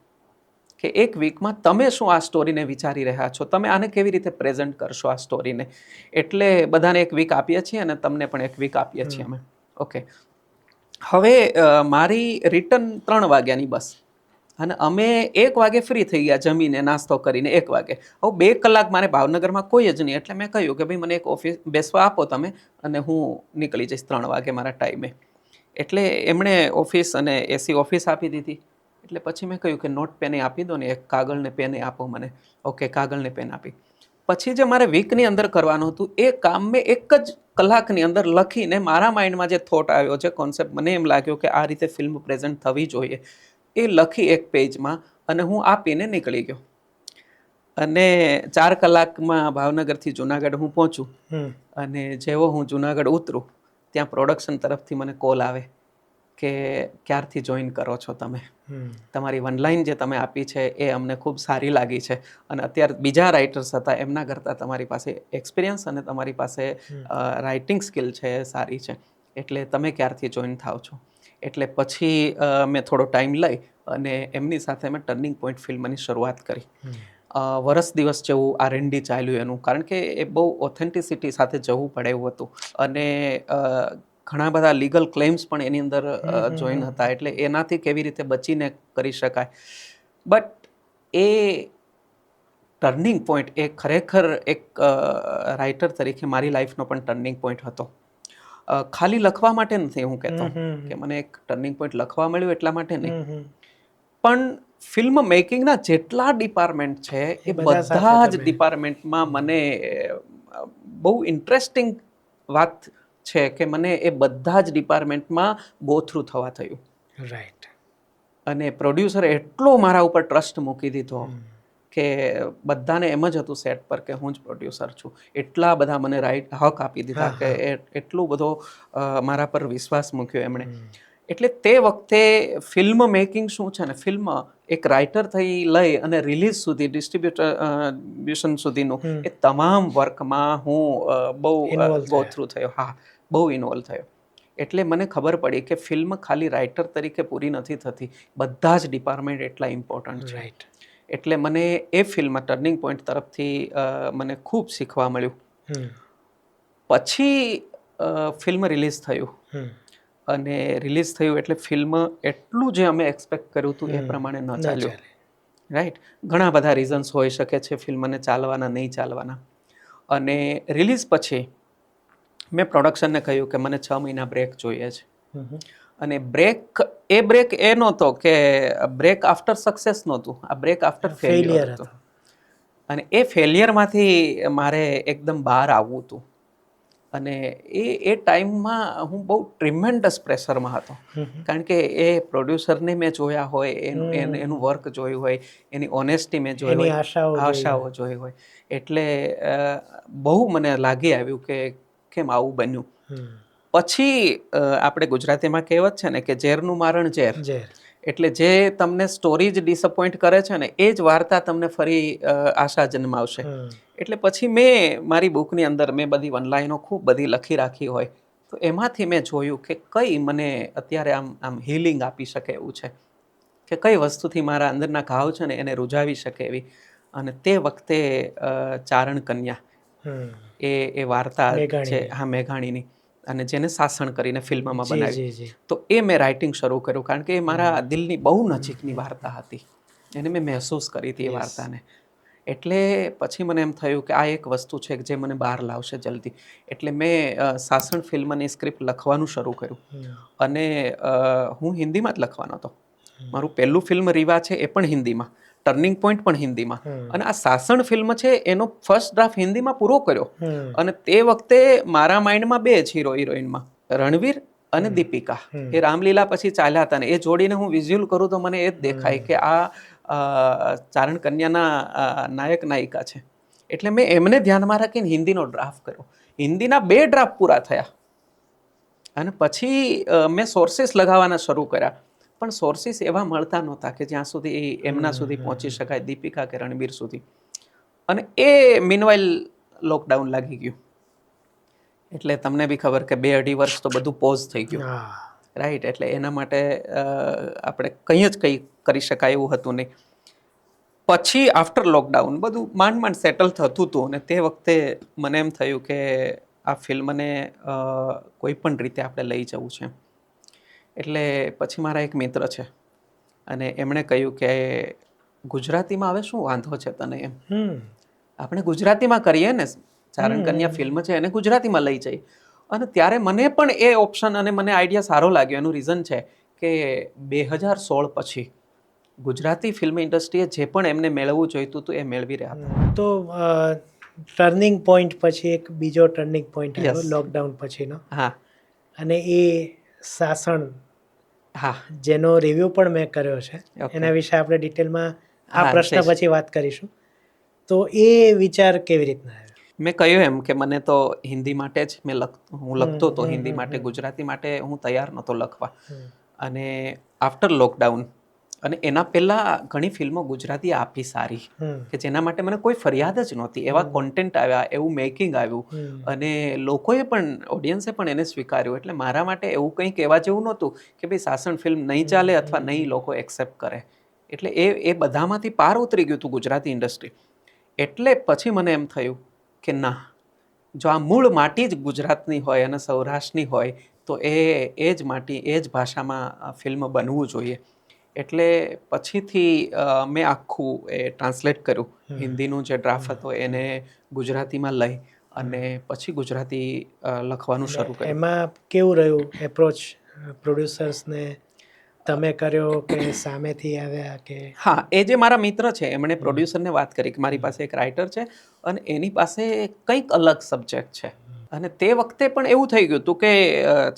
કે એક વીકમાં તમે શું આ સ્ટોરીને વિચારી રહ્યા છો, તમે આને કેવી રીતે પ્રેઝન્ટ કરશો આ સ્ટોરીને. એટલે બધાને એક વીક આપીએ છીએ અને તમને પણ એક વીક આપીએ છીએ અમે. ઓકે, હવે મારી રિટર્ન 3 વાગ્યાની બસ અને અમે 1 વાગે ફ્રી થઈ ગયા, જમીને નાસ્તો કરીને 1 વાગે. હવે 2 કલાક મારે ભાવનગરમાં કોઈ જ નહીં, એટલે મેં કહ્યું કે ભાઈ મને એક ઓફિસ બેસવા આપો તમે અને હું નીકળી જઈશ 3 વાગે મારા ટાઈમે. એટલે એમણે ઓફિસ અને એસી ઓફિસ આપી દીધી. એટલે પછી મેં કહ્યું કે નોટ પેને આપી દો ને, એક કાગળ ને પેને આપો મને. ઓકે, કાગળ ને પેન આપી. પછી જે મારે વીકની અંદર કરવાનું હતું એ કામ મેં 1 જ કલાકની અંદર લખીને મારા માઇન્ડમાં જે થોટ આવ્યો, જે કોન્સેપ્ટ મને એમ લાગ્યો કે આ રીતે ફિલ્મ પ્રેઝન્ટ થવી જોઈએ, એ લખી 1 પેજમાં અને હું આપીને નીકળી ગયો. અને 4 કલાકમાં ભાવનગરથી જુનાગઢ હું પહોંચું. અને જેવો હું જુનાગઢ ઉતરું ત્યાં પ્રોડક્શન તરફથી મને કોલ આવે કે ક્યારથી જોઈન કરો છો તમે, તમારી વનલાઈન જે તમે આપી છે એ અમને ખૂબ સારી લાગી છે અને અત્યારે બીજા રાઇટર્સ હતા એમના કરતાં તમારી પાસે એક્સપિરિયન્સ અને તમારી પાસે રાઇટિંગ સ્કિલ છે સારી છે, એટલે તમે ક્યારથી જોઈન થાવ છો. એટલે પછી મેં થોડો ટાઈમ લઈ અને એમની સાથે મેં ટર્નિંગ પોઈન્ટ ફિલ્મની શરૂઆત કરી. વરસ દિવસ જેવું R&D ચાલ્યું એનું, કારણ કે એ બહુ ઓથેન્ટિસિટી સાથે જવું પડે એવું હતું અને ઘણા બધા લીગલ ક્લેમ્સ પણ એની અંદર જોઈન હતા, એટલે એનાથી કેવી રીતે બચીને કરી શકાય. બટ એ ટર્નિંગ પોઈન્ટ એ ખરેખર એક રાઇટર તરીકે મારી લાઈફનો પણ ટર્નિંગ પોઈન્ટ હતો. ખાલી લખવા માટે નથી હું કહેતો કે મને એક ટર્નિંગ પોઈન્ટ લખવા મળ્યું એટલા માટે નહીં, પણ ફિલ્મ મેકિંગના જેટલા ડિપાર્ટમેન્ટ છે એ બધા જ ડિપાર્ટમેન્ટમાં મને બહુ ઇન્ટરેસ્ટિંગ વાત છે કે મને એ બધા જ ડિપાર્ટમેન્ટમાં ગો થ્રુ થવા થયું. રાઈટ. અને પ્રોડ્યુસરે એટલો મારા ઉપર ટ્રસ્ટ મૂકી દીધો કે બધાને એમ જ હતું સેટ પર કે હું જ પ્રોડ્યુસર છું. એટલા બધા મને હક આપી દીધા કે એટલું બધો મારા પર વિશ્વાસ મૂક્યો એમણે. એટલે તે વખતે ફિલ્મ મેકિંગ શું છે ને, ફિલ્મ એક રાઇટર થઈ લઈ અને રિલીઝ સુધી, ડિસ્ટ્રીબ્યુશન સુધીનું એ તમામ વર્કમાં હું બહુ ગો થ્રુ થયો. હા, બહુ ઇન્વોલ્વ થયો. એટલે મને ખબર પડી કે ફિલ્મ ખાલી રાઇટર તરીકે પૂરી નથી થતી, બધા જ ડિપાર્ટમેન્ટ એટલા ઇમ્પોર્ટન્ટ છે. એટલે મને એ ફિલ્મ ટર્નિંગ પોઈન્ટ તરફથી મને ખૂબ શીખવા મળ્યું. પછી ફિલ્મ રિલીઝ થયું અને રિલીઝ થયું એટલે ફિલ્મ એટલું જે અમે એક્સપેક્ટ કર્યું હતું એ પ્રમાણે ન ચાલ્યું. રાઈટ. ઘણા બધા રીઝન્સ હોઈ શકે છે ફિલ્મને ચાલવાના નહીં ચાલવાના. અને રિલીઝ પછી મેં પ્રોડક્શનને કહ્યું કે મને 6 મહિના બ્રેક જોઈએ છે. અને બ્રેક એ નહોતો કે બ્રેક આફ્ટર સક્સેસ નહોતું, આ બ્રેક આફ્ટર ફેલિયર હતું. અને એ ફેલિયરમાંથી મારે એકદમ બહાર આવવું હતું. અને એ ટાઈમમાં હું બહુ ટ્રીમેન્ડસ પ્રેશરમાં હતો, કારણ કે એ પ્રોડ્યુસરને મેં જોયા હોય, એનું વર્ક જોયું હોય, એની ઓનેસ્ટી મેં જોઈ હોય, આશાઓ જોઈ હોય, એટલે બહુ મને લાગી આવ્યું કે કેમ આવું બન્યું. પછી આપણે ગુજરાતીમાં કહેવત છે ને કે ઝેરનું મારણ ઝેર. એટલે જે તમને સ્ટોરી જ ડિસઅપોઇન્ટ કરે છે ને એ જ વાર્તા તમને ફરી આશા જન્માવશે. એટલે પછી મેં મારી બુકની અંદર મેં બધી વનલાઈનો ખૂબ બધી લખી રાખી હોય, તો એમાંથી મેં જોયું કે કઈ મને અત્યારે આમ હિલિંગ આપી શકે એવું છે, કે કઈ વસ્તુથી મારા અંદરના ઘાવ છે ને એને રૂઝાવી શકે એવી. અને તે વખતે ચારણ કન્યા એ વાર્તા છે, હા, મેઘાણીની, અને જેને સાસણ કરીને ફિલ્મમાં બનાવી, તો એ મેં રાઇટિંગ શરૂ કર્યું, કારણ કે એ મારા દિલની બહુ નજીકની વાર્તા હતી, એને મેં મહેસૂસ કરી હતી એ વાર્તાને. એટલે પછી મને એમ થયું કે આ એક વસ્તુ છે જે મને બહાર લાવશે જલ્દી. એટલે મેં સાસણ ફિલ્મની સ્ક્રિપ્ટ લખવાનું શરૂ કર્યું. અને હું હિન્દીમાં જ લખવાનો હતો. મારું પહેલું ફિલ્મ રીવા છે એ પણ હિન્દીમાં, ટર્નિંગ પોઈન્ટ પણ હિન્દીમાં, અને આ સાસણ ફિલ્મ છે એનો ફર્સ્ટ ડ્રાફ્ટ હિન્દીમાં પૂરો કર્યો. અને તે વખતે મારા માઇન્ડમાં 2 જ હીરો હિરોઈનમાં, રણવીર અને દીપિકા. એ રામલીલા પછી ચાલ્યા હતા ને એ જોડીને હું વિઝ્યુઅલ કરું તો મને એ જ દેખાય કે આ ચારણ કન્યાના નાયક નાયિકા છે. એટલે મેં એમને ધ્યાનમાં રાખીને હિન્દીનો ડ્રાફ્ટ કર્યો. હિન્દીના 2 ડ્રાફ્ટ પૂરા થયા અને પછી મેં સોર્સિસ લગાવવાના શરૂ કર્યા. પણ સોર્સિસ એવા મળતા નહોતા કે જ્યાં સુધી એમના સુધી પહોંચી શકાય, દીપિકા કે રણબીર સુધી. અને એ મીનવાઇલ લોકડાઉન લાગી ગયું. એટલે તમને બી ખબર કે 2-2.5 વર્ષ તો બધું પોઝ થઈ ગયું. રાઈટ. એટલે એના માટે આપણે કંઈ જ કરી શકાય એવું હતું નહીં. પછી આફ્ટર લોકડાઉન બધું માંડ સેટલ થતું હતું અને તે વખતે મને એમ થયું કે આ ફિલ્મને કોઈ પણ રીતે આપણે લઈ જવું છે. એટલે પછી મારા એક મિત્ર છે અને એમણે કહ્યું કે ગુજરાતીમાં હવે શું વાંધો છે તને એમ, આપણે ગુજરાતીમાં કરીએ ને, ચારણ કન્યા ફિલ્મ છે એને ગુજરાતીમાં લઈ જઈએ. અને ત્યારે મને પણ એ ઓપ્શન અને મને આઈડિયા સારો લાગ્યો. એનું રીઝન છે કે 2016 પછી ગુજરાતી ફિલ્મ ઇન્ડસ્ટ્રીએ જે પણ એમને મેળવવું જોઈતું હતું એ મેળવી રહ્યા હતા. તો ટર્નિંગ પોઈન્ટ પછી એક બીજો ટર્નિંગ પોઈન્ટ આવ્યો લોકડાઉન પછીનો. હા. અને એ સાસણ, હા, જેનો રિવ્યૂ પણ મેં કર્યો છે, એના વિશે આપણે ડિટેલમાં આ પ્રશ્ન પછી વાત કરીશું. તો એ વિચાર કેવી રીતના આવ્યો? મેં કહ્યું એમ કે મને તો હિન્દી માટે જ હું લખતો હતો હિન્દી માટે, ગુજરાતી માટે હું તૈયાર નહોતો લખવા. અને આફ્ટર લોકડાઉન અને એના પહેલાં ઘણી ફિલ્મો ગુજરાતી આપી સારી કે જેના માટે મને કોઈ ફરિયાદ જ નહોતી. એવા કોન્ટેન્ટ આવ્યા, એવું મેકિંગ આવ્યું અને લોકોએ પણ, ઓડિયન્સે પણ એને સ્વીકાર્યું. એટલે મારા માટે એવું કંઈ કહેવા જેવું નહોતું કે ભાઈ સાસણ ફિલ્મ નહીં ચાલે અથવા નહીં લોકો એક્સેપ્ટ કરે. એટલે એ બધામાંથી પાર ઉતરી ગયું હતું ગુજરાતી ઇન્ડસ્ટ્રી. એટલે પછી મને એમ થયું કે ના, જો આ મૂળ માટી જ ગુજરાતની હોય અને સૌરાષ્ટ્રની હોય તો એ જ માટી, એ જ ભાષામાં ફિલ્મ બનવું જોઈએ. એટલે પછીથી મેં આખું એ ટ્રાન્સલેટ કર્યું. હિન્દીનું જે ડ્રાફ્ટ હતો એને ગુજરાતીમાં લઈ અને પછી ગુજરાતી લખવાનું શરૂ કર્યું. એમાં કેવું રહ્યું એપ્રોચ પ્રોડ્યુસર્સને? તમે કર્યો કે સામેથી આવ્યા કે? હા, એ જે મારા મિત્ર છે એમણે પ્રોડ્યુસરને વાત કરી કે મારી પાસે એક રાઇટર છે અને એની પાસે કંઈક અલગ સબ્જેક્ટ છે. અને તે વખતે પણ એવું થઈ ગયું હતું કે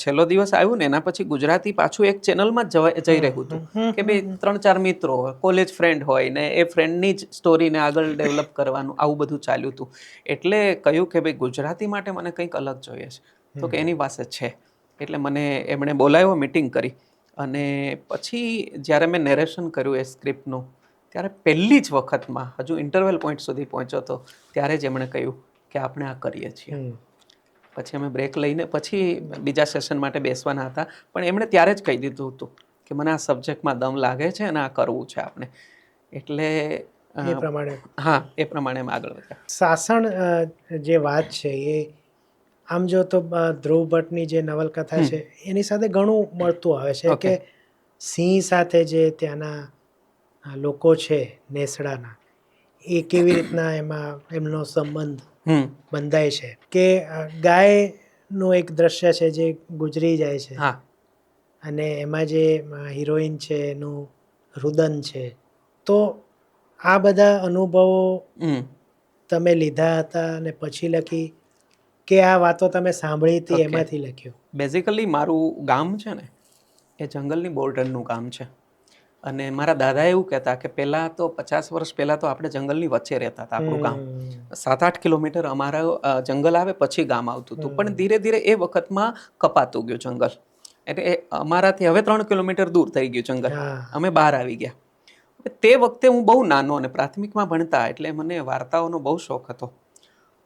છેલ્લો દિવસ આવ્યું ને એના પછી ગુજરાતી પાછું એક ચેનલમાં જ જઈ રહ્યું હતું કે ભાઈ 3-4 મિત્રો, કોલેજ ફ્રેન્ડ હોય ને એ ફ્રેન્ડની જ સ્ટોરીને આગળ ડેવલપ કરવાનું, આવું બધું ચાલ્યું હતું. એટલે કહ્યું કે ભાઈ ગુજરાતી માટે મને કંઈક અલગ જોઈએ છે. તો કે એની પાસે છે. એટલે મને એમણે બોલાવ્યો, મિટિંગ કરી. અને પછી જ્યારે મેં નેરેશન કર્યું એ સ્ક્રિપ્ટનું, ત્યારે પહેલી જ વખતમાં, હજુ ઇન્ટરવલ પોઈન્ટ સુધી પહોંચ્યો હતો, ત્યારે જ એમણે કહ્યું કે આપણે આ કરીએ છીએ. પછી અમે બ્રેક લઈને પછી બીજા સેશન માટે બેસવાના હતા, પણ એમણે ત્યારે જ કહી દીધું હતું કે મને આ સબ્જેક્ટમાં દમ લાગે છે અને આ કરવું છે આપણે. એટલે એ પ્રમાણે, હા, એ પ્રમાણે અમે આગળ વધ્યા. સાસણ જે વાત છે એ આમ જો તો ધ્રુવ ભટ્ટની જે નવલકથા છે એની સાથે ઘણું મળતું આવે છે કે સિંહ સાથે જે ત્યાંના લોકો છે નેસડાના, એ કેવી રીતના એમાં એમનો સંબંધ બંધાય છે. કે ગાયનું એક દ્રશ્ય છે જે ગુજરી જાય છે અને એમાં જે હિરોઈન છે એનું રુદન છે. તો આ બધા અનુભવો તમે લીધા હતા અને પછી લખી કે આ વાતો તમે સાંભળી હતી એમાંથી લખ્યું? બેઝિકલી મારું ગામ છે ને એ જંગલની બોર્ડરનું ગામ છે. અને મારા દાદા એવું કહેતા કે પહેલાં તો 50 વર્ષ પહેલાં તો આપણે જંગલની વચ્ચે રહેતા હતા. આપણું ગામ 7-8 કિલોમીટર અમારા જંગલ આવે પછી ગામ આવતું હતું. પણ ધીરે ધીરે એ વખતમાં કપાતું ગયું જંગલ. એટલે અમારાથી હવે 3 કિલોમીટર દૂર થઈ ગયું જંગલ. અમે બહાર આવી ગયા. તે વખતે હું બહુ નાનો અને પ્રાથમિકમાં ભણતા, એટલે મને વાર્તાઓનો બહુ શોખ હતો.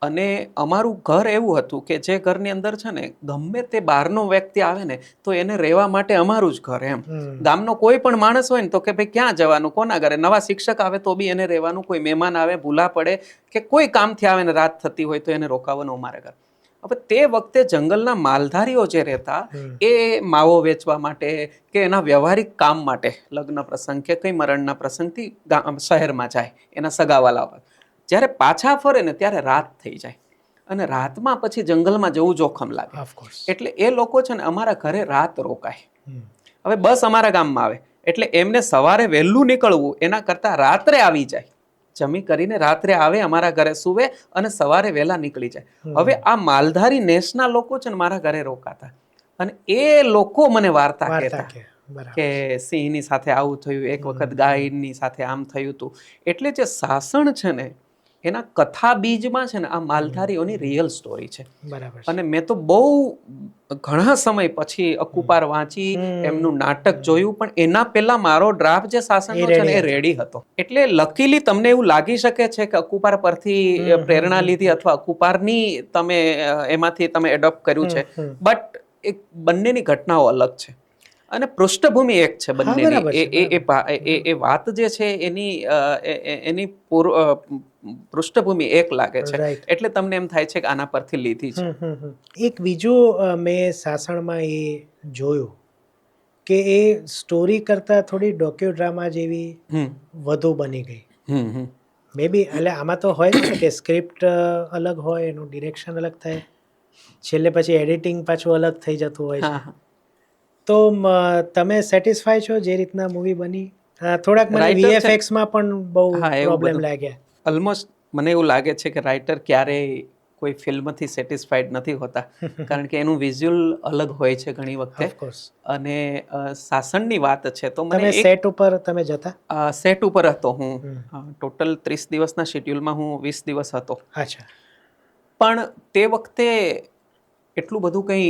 અને અમારું ઘર એવું હતું કે જે ઘરની અંદર છે ને ગમે તે બહારનો વ્યક્તિ આવે ને તો એને રહેવા માટે અમારું જ ઘર એમ. ગામનો કોઈ પણ માણસ હોય ને તો કે ભાઈ ક્યાં જવાનું, કોના ઘરે, નવા શિક્ષક આવે તો બી એને રહેવાનું, કોઈ મહેમાન આવે, ભૂલા પડે કે કોઈ કામથી આવે ને રાત થતી હોય તો એને રોકાવાનું અમારે ઘર. હવે તે વખતે જંગલના માલધારીઓ જે રહેતા એ માવો વેચવા માટે કે એના વ્યવહારિક કામ માટે, લગ્ન પ્રસંગ કે કંઈ મરણના પ્રસંગથી શહેરમાં જાય એના સગાવાલા. જ્યારે પાછા ફરે ને ત્યારે રાત થઈ જાય અને રાતમાં પછી જંગલમાં જવું જોખમ લાગે. એટલે એ લોકો છે ને અમારા ઘરે રાત રોકાય. હવે બસ અમારા ગામમાં આવે એટલે એમને સવારે વહેલું નીકળવું એના કરતાં રાત્રે આવી જાય. જમી કરીને રાત્રે આવે, અમારા ઘરે સૂવે અને સવારે વહેલા નીકળી જાય. હવે આ માલધારી નેસના લોકો છે ને મારા ઘરે રોકાતા અને એ લોકો મને વાર્તા કહેતા કે સિંહની સાથે આવું થયું, એક વખત ગાયની સાથે આમ થયું હતું. એટલે જે સાસણ છે ને એના કથા બીજમાં છે ને આ માલધારીઓની રિયલ સ્ટોરી છે. અને મેં તો બહુ ઘણા સમય પછી અકુપાર વાંચી, એમનું નાટક જોયું, પણ એના પહેલા મારો ડ્રાફ્ટ જે સાસણનો છે ને એ રેડી હતો. એટલે લકીલી તમને એવું લાગી શકે છે કે અકુપાર પરથી પ્રેરણા લીધી અથવા અકુપારની એમાંથી તમે એડોપ્ટ કર્યું છે, બટ એક બંનેની ઘટનાઓ અલગ છે. અને પૃષ્ઠભૂમિ એક છે બંનેની બરાબર છે, એ એ ભા- એ વાત જે છે એની એની પૃષ્ઠભૂમિ એક લાગે છે, રાઈટ. એટલે તમને એમ થાય છે કે આના પરથી લીધી છે. એક બીજું મેં સાસણમાં એ જોયું કે એ સ્ટોરી કરતાં થોડી ડોક્યુ ડ્રામા જેવી હમ વધુ બની ગઈ. હમ હમ મે બી એટલે આમાં તો હોય છે ને કે સ્ક્રિપ્ટ અલગ હોય, એનું ડિરેક્શન અલગ થાય, છેલ્લે પછી એડિટિંગ પાછું અલગ થઈ જતું હોય હા છે. હા. તો તમે સેટિસ્ફાય છો જે રીતના મૂવી બની? થોડાક મને Writer છે. VFX માં પણ બહુ હા, એવું પ્રોબ્લેમ બધું. લાગ્યા. ઓલમોસ્ટ મને એવું લાગે છે કે રાઇટર ક્યારેય કોઈ ફિલ્મથી સેટિસ્ફાઈડ નથી હોતા, કારણ કે એનું વિઝ્યુઅલ અલગ હોય છે ઘણી વખતે. ઓફકોર્સ. અને સાસણની વાત છે તો મને તમે એક સેટ ઉપર તમે જતા? સેટ ઉપર હતો હું. હમ. ટોટલ 30 દિવસના શેડ્યુલમાં હું 20 દિવસ હતો. અચ્છા. પણ તે વખતે એટલું બધું કંઈ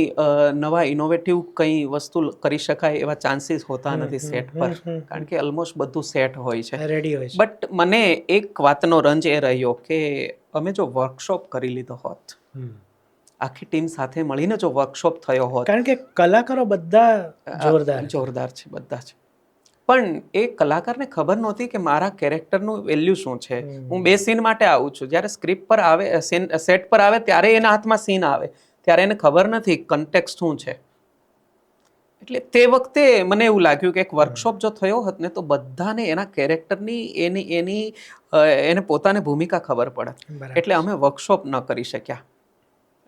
નવા ઇનોવેટિવ કંઈ વસ્તુ કરી શકાય એવા ચાન્સીસ હોતા નથી સેટ પર, કારણ કે ઓલમોસ્ટ બધું સેટ હોય છે. રેડી હોય છે. બટ મને એક વાતનો રંજ એ રહ્યો કે અમે જો વર્કશોપ કરી લીધો હોત, આખી ટીમ સાથે મળીને જો વર્કશોપ થયો હોત. કારણ કે કલાકારો બધા જોરદાર હતા. જોરદાર છે બધા જ. પણ એ કલાકારને ખબર નહોતી કે મારા કેરેક્ટરનું વેલ્યુ શું છે. હું 2 સીન માટે આવું છું. જ્યારે સ્ક્રિપ્ટ પર આવે, સેટ પર આવે ત્યારે એના હાથમાં સીન આવે, ત્યારે એને ખબર નથી કન્ટેક્સ્ટ શું છે. એટલે તે વખતે મને એવું લાગ્યું કે એક વર્કશોપ જો થયો હોત ને તો બધાને એના કેરેક્ટરની એને પોતાને ભૂમિકા ખબર પડે. બરાબર. એટલે અમે વર્કશોપ ન કરી શક્યા.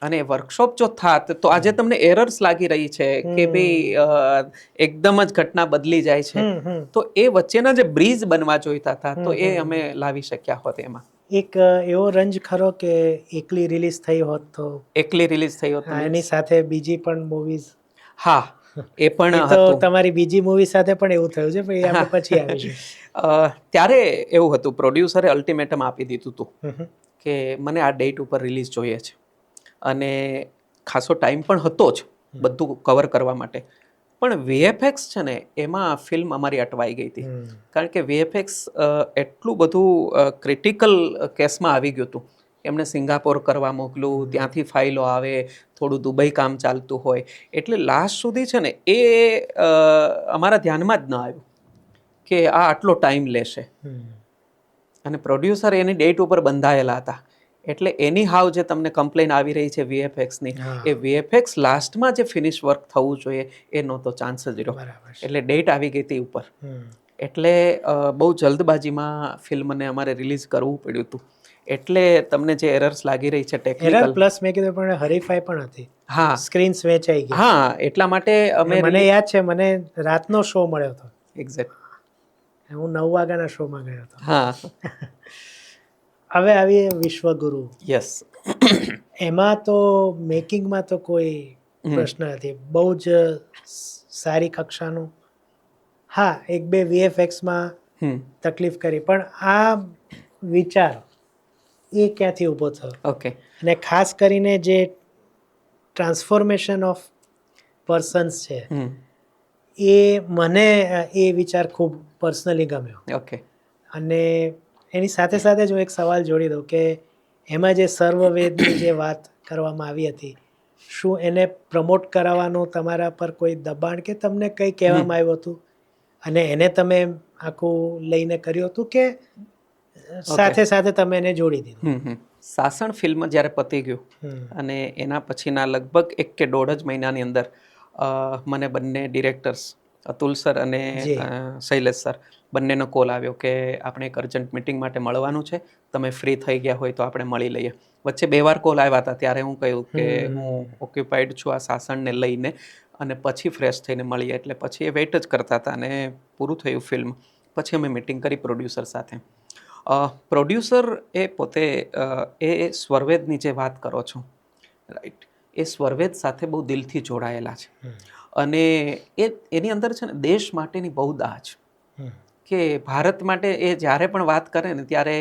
અને વર્કશોપ જો થાત તો આજે તમને એરર્સ લાગી રહી છે કે ભાઈ એકદમ જ ઘટના બદલી જાય છે, તો એ વચ્ચેના જે બ્રિજ બનવા જોઈતા હતા તો એ અમે લાવી શક્યા હોત એમાં. એક એવો રંજ ખરો કે એકલી રિલીઝ થઈ હોત તો? એકલી રિલીઝ થઈ હોત તો એની સાથે બીજી પણ મૂવીઝ. હા, એ પણ એ તો હતું. તમારી બીજી મૂવી સાથે પણ એવું થયું છે, પણ એ આપણે પછી આવીશું. ત્યારે એવું હતું, પ્રોડ્યુસરે અલ્ટિમેટમ આપી દીધું હતું કે મને આ ડેટ ઉપર રિલીઝ જોઈએ છે, અને ખાસો ટાઈમ પણ હતો જ બધું કવર કરવા માટે. પણ VFX છે ને એમાં ફિલ્મ અમારી અટવાઈ ગઈ હતી, કારણ કે VFX એટલું બધું ક્રિટિકલ કેસમાં આવી ગયું હતું. એમને સિંગાપોર કરવા મોકલું, ત્યાંથી ફાઇલો આવે, થોડું દુબઈ કામ ચાલતું હોય, એટલે લાસ્ટ સુધી છે ને એ અમારા ધ્યાનમાં જ ન આવ્યું કે આ આટલો ટાઈમ લેશે. અને પ્રોડ્યુસર એની ડેટ ઉપર બંધાયેલા હતા, એટલે એની હાવ જે તમને કમ્પ્લેન આવી રહી છે VFXની, એ VFX લાસ્ટમાં જે ફિનિશ વર્ક થવું જોઈએ એ નહોતો ચાન્સ જ રહ્યો. એટલે ડેટ આવી ગઈ હતી ઉપર. એટલે બહુ જલ્દબાજીમાં ફિલ્મને અમારે રિલીઝ કરવું પડ્યું હતું. એટલે તમને જે એરર્સ લાગી રહી છે ટેકનિકલ, પ્લસ મેં કીધું પણ હરીફાઈ પણ હતી. હા સ્ક્રીન્સ વેચાઈ ગઈ. હા, એટલા માટે અમે મને યાદ છે, મને રાતનો શો મળ્યો હતો. એક્ઝેક્ટ. હું 9 વાગ્યાના શોમાં ગયો હતો. હા. હવે આવીએ વિશ્વગુરુ. યસ. એમાં તો મેકિંગમાં તો કોઈ પ્રશ્ન નથી, બહુ જ સારી કક્ષાનું. હા, એક બે VFXમાં તકલીફ કરી, પણ આ વિચાર એ ક્યાંથી ઊભો થયો? ઓકે. અને ખાસ કરીને જે ટ્રાન્સફોર્મેશન ઓફ પર્સન્સ છે, એ મને એ વિચાર ખૂબ પર્સનલી ગમ્યો. ઓકે. અને એની સાથે સાથે જ હું એક સવાલ જોડી દઉં કે એમાં જે સર્વવેદની જે વાત કરવામાં આવી હતી, શું એને પ્રમોટ કરાવવાનું તમારા પર કોઈ દબાણ કે તમને કંઈ કહેવામાં આવ્યું હતું અને એને તમે આખું લઈને કર્યું હતું કે સાથે સાથે તમે એને જોડી દીધું? સાસણ ફિલ્મ જ્યારે પતી ગયું અને એના પછીના લગભગ 1 કે 1.5 જ મહિનાની અંદર મને બંને ડિરેક્ટર્સ અતુલ સર અને શૈલેષ સર બંનેનો કોલ આવ્યો કે આપણે એક અર્જન્ટ મિટિંગ માટે મળવાનું છે, તમે ફ્રી થઈ ગયા હોય તો આપણે મળી લઈએ. વચ્ચે 2 વાર કોલ આવ્યા હતા, ત્યારે હું કહ્યું કે હું ઓક્યુપાઈડ છું આ સાસણને લઈને, અને પછી ફ્રેશ થઈને મળીએ. એટલે પછી એ વેઇટ જ કરતા હતા અને પૂરું થયું ફિલ્મ. પછી અમે મિટિંગ કરી પ્રોડ્યુસર સાથે. પ્રોડ્યુસર એ પોતે એ સ્વરવેદની જે વાત કરો છો, રાઈટ, એ સ્વરવેદ સાથે બહુ દિલથી જોડાયેલા છે. અને એની અંદર છે ને દેશ માટેની બહુ દાજ, કે ભારત માટે એ જ્યારે પણ વાત કરે ને ત્યારે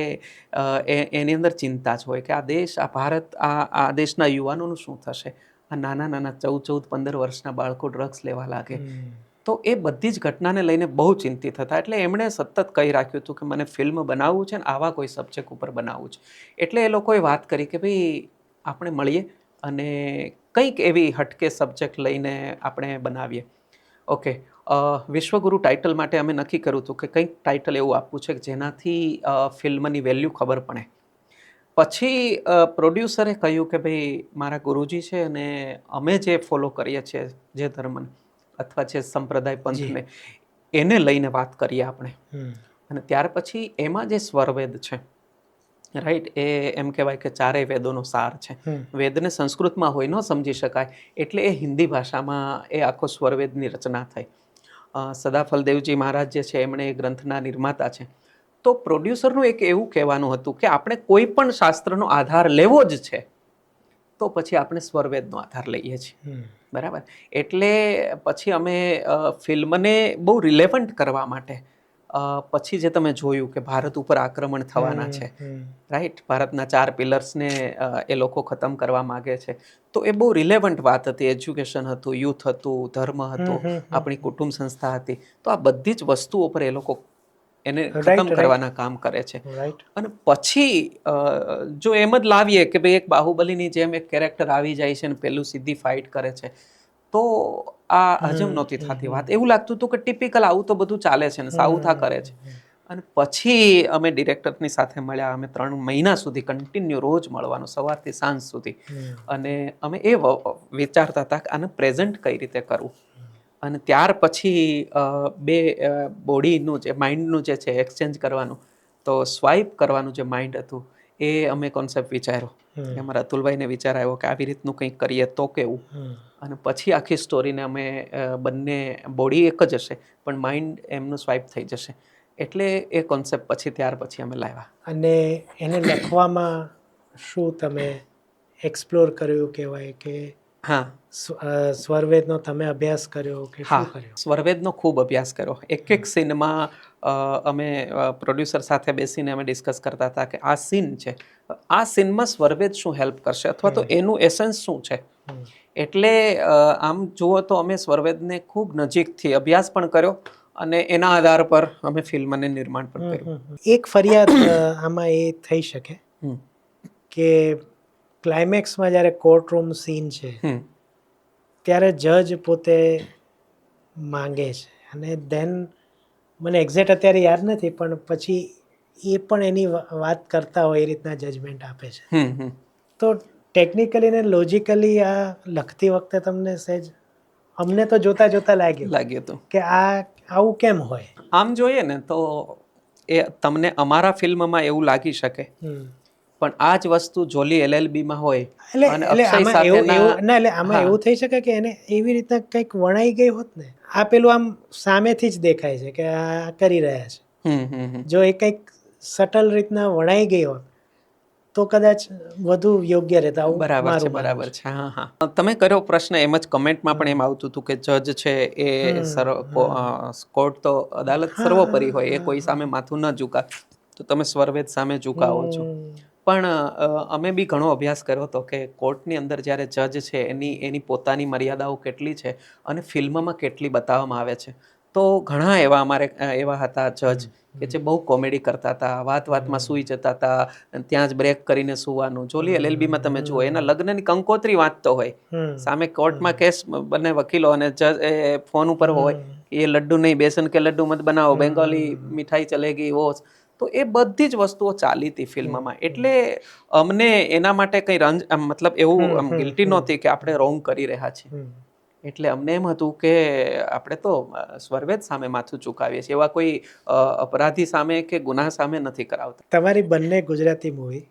એની અંદર ચિંતા જ હોય કે આ દેશ, આ ભારત, આ દેશના યુવાનોનું શું થશે? આ નાના નાના 14-15 વર્ષના બાળકો ડ્રગ્સ લેવા લાગે. તો એ બધી જ ઘટનાને લઈને બહુ ચિંતિત હતા. એટલે એમણે સતત કહી રાખ્યું હતું કે મને ફિલ્મ બનાવવું છે ને આવા કોઈ સબ્જેક્ટ ઉપર બનાવવું છે. એટલે એ લોકોએ વાત કરી કે ભાઈ આપણે મળીએ અને કંઈક એવી હટકે સબ્જેક્ટ લઈને આપણે બનાવીએ. ઓકે. વિશ્વગુરુ ટાઇટલ માટે અમે નક્કી કર્યું હતું કે કંઈક ટાઇટલ એવું આપવું છે કે જેનાથી ફિલ્મની વેલ્યુ ખબર પડે. પછી પ્રોડ્યુસરે કહ્યું કે ભાઈ મારા ગુરુજી છે અને અમે જે ફોલો કરીએ છીએ જે ધર્મને અથવા જે સંપ્રદાય પંથને એને લઈને વાત કરીએ આપણે. અને ત્યાર પછી એમાં જે સ્વરવેદ છે રાઈટ, એ એમ કહેવાય કે ચારેય વેદોનો સાર છે. વેદને સંસ્કૃતમાં હોય ન સમજી શકાય એટલે એ હિન્દી ભાષામાં એ આખો સ્વરવેદની રચના થઈ. સદાફલ દેવજી મહારાજ જે છે એમણે એ ગ્રંથના નિર્માતા છે. તો પ્રોડ્યુસરનું એક એવું કહેવાનું હતું કે આપણે કોઈ પણ શાસ્ત્રનો આધાર લેવો જ છે તો પછી આપણે સ્વરવેદનો આધાર લઈએ છીએ. બરાબર. એટલે પછી અમે ફિલ્મને બહુ રિલેવન્ટ કરવા માટે પછી જે તમે જોયું કે ભારત ઉપર આક્રમણ થવાના છે રાઈટ, ભારતના 4 પિલર્સને એ લોકો ખતમ કરવા માગે છે. તો એ બહુ રિલેવન્ટ વાત હતી. એજ્યુકેશન હતું, યુથ હતું, ધર્મ હતો, આપણી કુટુંબ સંસ્થા હતી. તો આ બધી જ વસ્તુઓ પર એ લોકો એને ખતમ કરવાના કામ કરે છે. અને પછી જો એમ જ લાવીએ કે ભાઈ એક બાહુબલીની જેમ એક કેરેક્ટર આવી જાય છે અને પેલું સીધી ફાઇટ કરે છે તો આ હજમ નહોતી થતી વાત. એવું લાગતું હતું કે ટિપિકલ આવું તો બધું ચાલે છે ને સાઉથ આ કરે છે. અને પછી અમે ડિરેક્ટરની સાથે મળ્યા. અમે 3 મહિના સુધી કન્ટિન્યુ રોજ મળવાનું સવારથી સાંજ સુધી. અને અમે એ વિચારતા હતા કે આને પ્રેઝન્ટ કઈ રીતે કરવું. અને ત્યાર પછી બે બોડીનું જે માઇન્ડનું જે છે એક્સચેન્જ કરવાનું, તો સ્વાઇપ કરવાનું જે માઇન્ડ હતું એ અમે કોન્સેપ્ટ વિચાર્યો. અમારા અતુલભાઈને વિચાર આવ્યો કે આવી રીતનું કંઈક કરીએ તો કેવું. અને પછી આખી સ્ટોરીને અમે બંને બોડી એક જ હશે પણ માઇન્ડ એમનું સ્વાઇપ થઈ જશે એટલે એ કોન્સેપ્ટ પછી ત્યાર પછી અમે લાવ્યા. અને એને લખવામાં શું તમે એક્સપ્લોર કર્યું કહેવાય કે હા, સ્વરવેદનો તમે અભ્યાસ કર્યો કે શું કર્યો? સ્વરવેદનો ખૂબ અભ્યાસ કર્યો. એક સીનમાં અમે પ્રોડ્યુસર સાથે બેસીને અમે ડિસ્કસ કરતા હતા કે આ સીન છે, આ સીનમાં સ્વરવેદ શું હેલ્પ કરશે અથવા તો એનું એસન્સ શું છે. એટલે આમ જુઓ તો અમે સ્વરવેદને ખૂબ નજીકથી અભ્યાસ પણ કર્યો અને એના આધાર પર અમે ફિલ્મને નિર્માણ પણ કર્યું. એક ફરિયાદ આમાં એ થઈ શકે કે ક્લાઇમેક્સમાં જ્યારે કોર્ટરૂમ સીન છે ત્યારે જજ પોતે માંગે છે અને દેન મને એક્ઝેક્ટ અત્યારે યાદ નથી પણ પછી એ પણ એની વાત કરતા હોય એ રીતના જજમેન્ટ આપે છે. તો ટેકનિકલી ને લોજિકલી આ લખતી વખતે તમને સહેજ અમને તો જોતા લાગ્યું હતું કે આ આવું કેમ હોય. આમ જોઈએ ને તો એ તમને અમારા ફિલ્મમાં એવું લાગી શકે પણ આ જ વસ્તુ જોલી LLBમાં હોય અને અક્ષય સાથેના એટલે આમાં એવું થઈ શકે કે એને એવી રીતના કંઈક વણાઈ ગઈ હોત ને. આ પેલું આમ સામેથી જ દેખાય છે કે આ કરી રહ્યા છે. જો એ કંઈક સટલ રીતના વણાઈ ગઈ હોત તો કદાચ વધુ યોગ્ય રહેતા. બરાબર છે. હા, તમે કર્યો પ્રશ્ન એમ જ કમેન્ટમાં પણ એમ આવતું હતું કે જજ છે એ કોર્ટ તો અદાલત સર્વોપરી હોય, એ કોઈ સામે માથું ન ઝુકાવે. તો તમે સ્વરવેદ સામે ઝુકાવો છો. પણ અમે બી ઘણો અભ્યાસ કર્યો હતો કે કોર્ટની અંદર જ્યારે જજ છે એની પોતાની મર્યાદાઓ કેટલી છે અને ફિલ્મમાં કેટલી બતાવવામાં આવે છે. તો ઘણા એવા અમારે એવા હતા જજ કે જે બહુ કોમેડી કરતા હતા, વાતમાં સૂઈ જતા હતા, ત્યાં જ બ્રેક કરીને સૂવાનું. જોલી LLBમાં તમે જુઓ એના લગ્નની કંકોત્રી વાંચતો હોય, સામે કોર્ટમાં કેસ બંને વકીલો અને જજ એ ફોન ઉપર હોય એ લડ્ડુ નહીં, બેસન કે લડ્ડુ મત બનાવો, બેંગાલી મીઠાઈ ચલેગી વો. તો એ બધી જ વસ્તુઓ ચાલી હતી ફિલ્મમાં. એટલે અમને એના માટે કંઈ મતલબ એવું ગિલ્ટી નહોતી કે આપણે રોંગ કરી રહ્યા છીએ. એટલે અમને એમ હતું કે આપણે તો સ્વરવેદ સામે માથું ચૂકાવીએ છીએ, એવા કોઈ અપરાધી સામે કે ગુનાહ સામે નથી કરાવતા. તમારી બંને ગુજરાતી મૂવી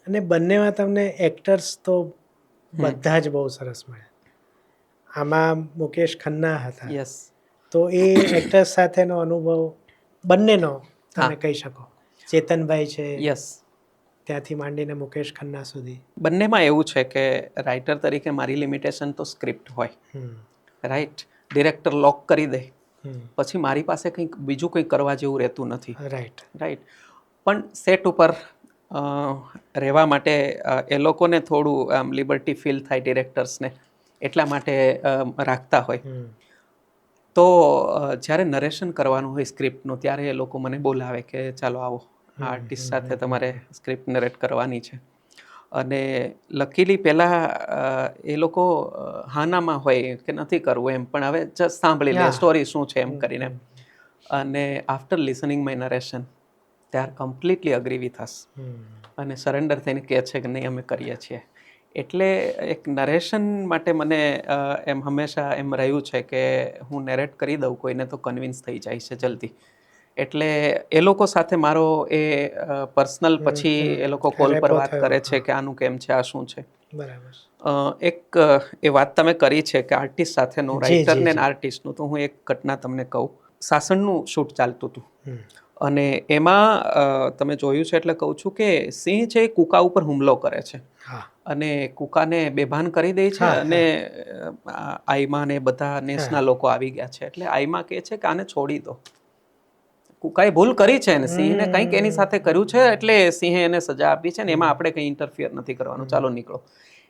અને બંનેમાં તમને એક્ટર્સ તો બધા જ બહુ સરસ મળ્યા. આમાં મુકેશ ખન્ના હતા. યસ. તો એ એક્ટર્સ સાથેનો અનુભવ બંનેનો તમે કહી શકો. ચેતનભાઈ છે, યસ, ત્યાંથી માંડીને મુકેશ ખન્ના સુધી. બંનેમાં એવું છે કે રાઇટર તરીકે મારી લિમિટેશન તો સ્ક્રિપ્ટ હોય, રાઈટ. ડિરેક્ટર લોક કરી દે પછી મારી પાસે કંઈક બીજું કંઈક કરવા જેવું રહેતું નથી. રાઈટ. પણ સેટ ઉપર રહેવા માટે એ લોકોને થોડું આમ લિબર્ટી ફીલ થાય ડિરેક્ટર્સને, એટલા માટે રાખતા હોય. તો જ્યારે નરેશન કરવાનું હોય સ્ક્રિપ્ટનું ત્યારે એ લોકો મને બોલાવે કે ચાલો આવો, આર્ટિસ્ટ સાથે તમારે સ્ક્રિપ્ટ નરેટ કરવાની છે. અને લકીલી પહેલાં એ લોકો હાનામાં હોય કે નથી કરવું એમ, પણ હવે જસ્ટ સાંભળી લે સ્ટોરી શું છે એમ કરીને. અને after listening my narration they are completely agree with us અને સરેન્ડર થઈને કહે છે કે નહીં અમે કરીએ છીએ. એટલે એક નરેશન માટે મને એમ હંમેશા એમ રહ્યું છે કે હું નેરેટ કરી દઉં કોઈને તો કન્વિન્સ થઈ જાય છે જલ્દી. એટલે એ લોકો સાથે મારો એ પર્સનલ પછી એ લોકો કોલ પર વાત કરે છે કે આનું કેમ છે, આ શું છે. બરાબર. એક એ વાત તમે કરી છે કે આર્ટિસ્ટ સાથેનું, રાઇટર ને આર્ટિસ્ટનું, તો હું એક ઘટના તમને કહું. સાસણનું શૂટ ચાલતું હતું અને એમાં તમે જોયું છે એટલે કહું છું કે સિંહ છે એ કુકા ઉપર હુમલો કરે છે અને કુકાને બેભાન કરી દે છે. અને આઈમા ને બધા નેસના લોકો આવી ગયા છે. એટલે આઈમા કહે છે કે આને છોડી દો. કુકાએ ભૂલ કરી છે ને સિંહને કંઈક એની સાથે કર્યું છે, એટલે સિંહે એને સજા આપી છે ને એમાં આપણે કંઈ ઇન્ટરફિયર નથી કરવાનું, ચાલો નીકળો.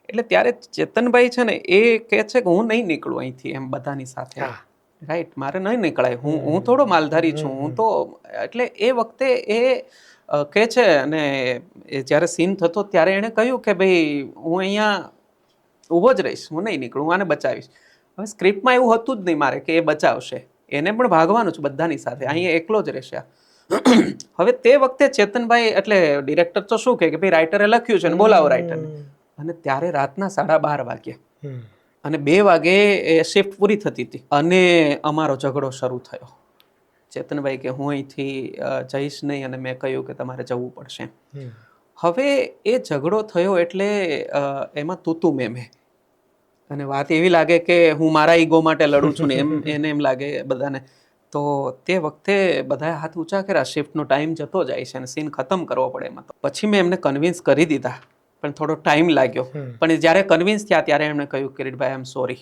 એટલે ત્યારે ચેતનભાઈ છે ને એ કહે છે કે હું નહીં નીકળું અહીંથી એમ બધાની સાથે, રાઈટ, મારે નહીં નીકળાય, હું થોડો માલધારી છું, હું તો. એટલે એ વખતે એ કહે છે અને જ્યારે સીન થતો ત્યારે એણે કહ્યું કે ભાઈ હું અહીંયા ઊભો જ રહીશ, હું નહીં નીકળું, હું આને બચાવીશ. હવે સ્ક્રિપ્ટમાં એવું હતું જ નહીં મારે કે એ બચાવશે, એને પણ ભાગવાનું છે બધાની સાથે, અહીંયા એકલો જ રહેશે. હવે તે વખતે ચેતનભાઈ એટલે ડિરેક્ટર તો શું કહે કે ભાઈ રાઇટરે લખ્યું છે ને બોલાવો રાઇટરને. અને ત્યારે રાતના 12:30 વાગ્યા અને 2 વાગે એ શિફ્ટ પૂરી થતી હતી અને અમારો ઝઘડો શરૂ થયો. ચેતનભાઈ કે હું અહીંથી જઈશ નહીં અને મેં કહ્યું કે તમારે જવું પડશે. હવે એ ઝઘડો થયો એટલે એમાં તૂતું મેં અને વાત એવી લાગે કે હું મારા ઈગો માટે લડું છું ને એને એમ લાગે બધાને. તો તે વખતે બધાએ હાથ ઊંચા કર્યા, શિફ્ટનો ટાઈમ જતો જાય છે અને સીન ખતમ કરવો પડે એમાં. પછી મેં એમને કન્વિન્સ કરી દીધા, પણ થોડો ટાઈમ લાગ્યો. પણ જ્યારે કન્વિન્સ થયા ત્યારે એમણે કહ્યું કિરીટભાઈ આઈ એમ સોરી,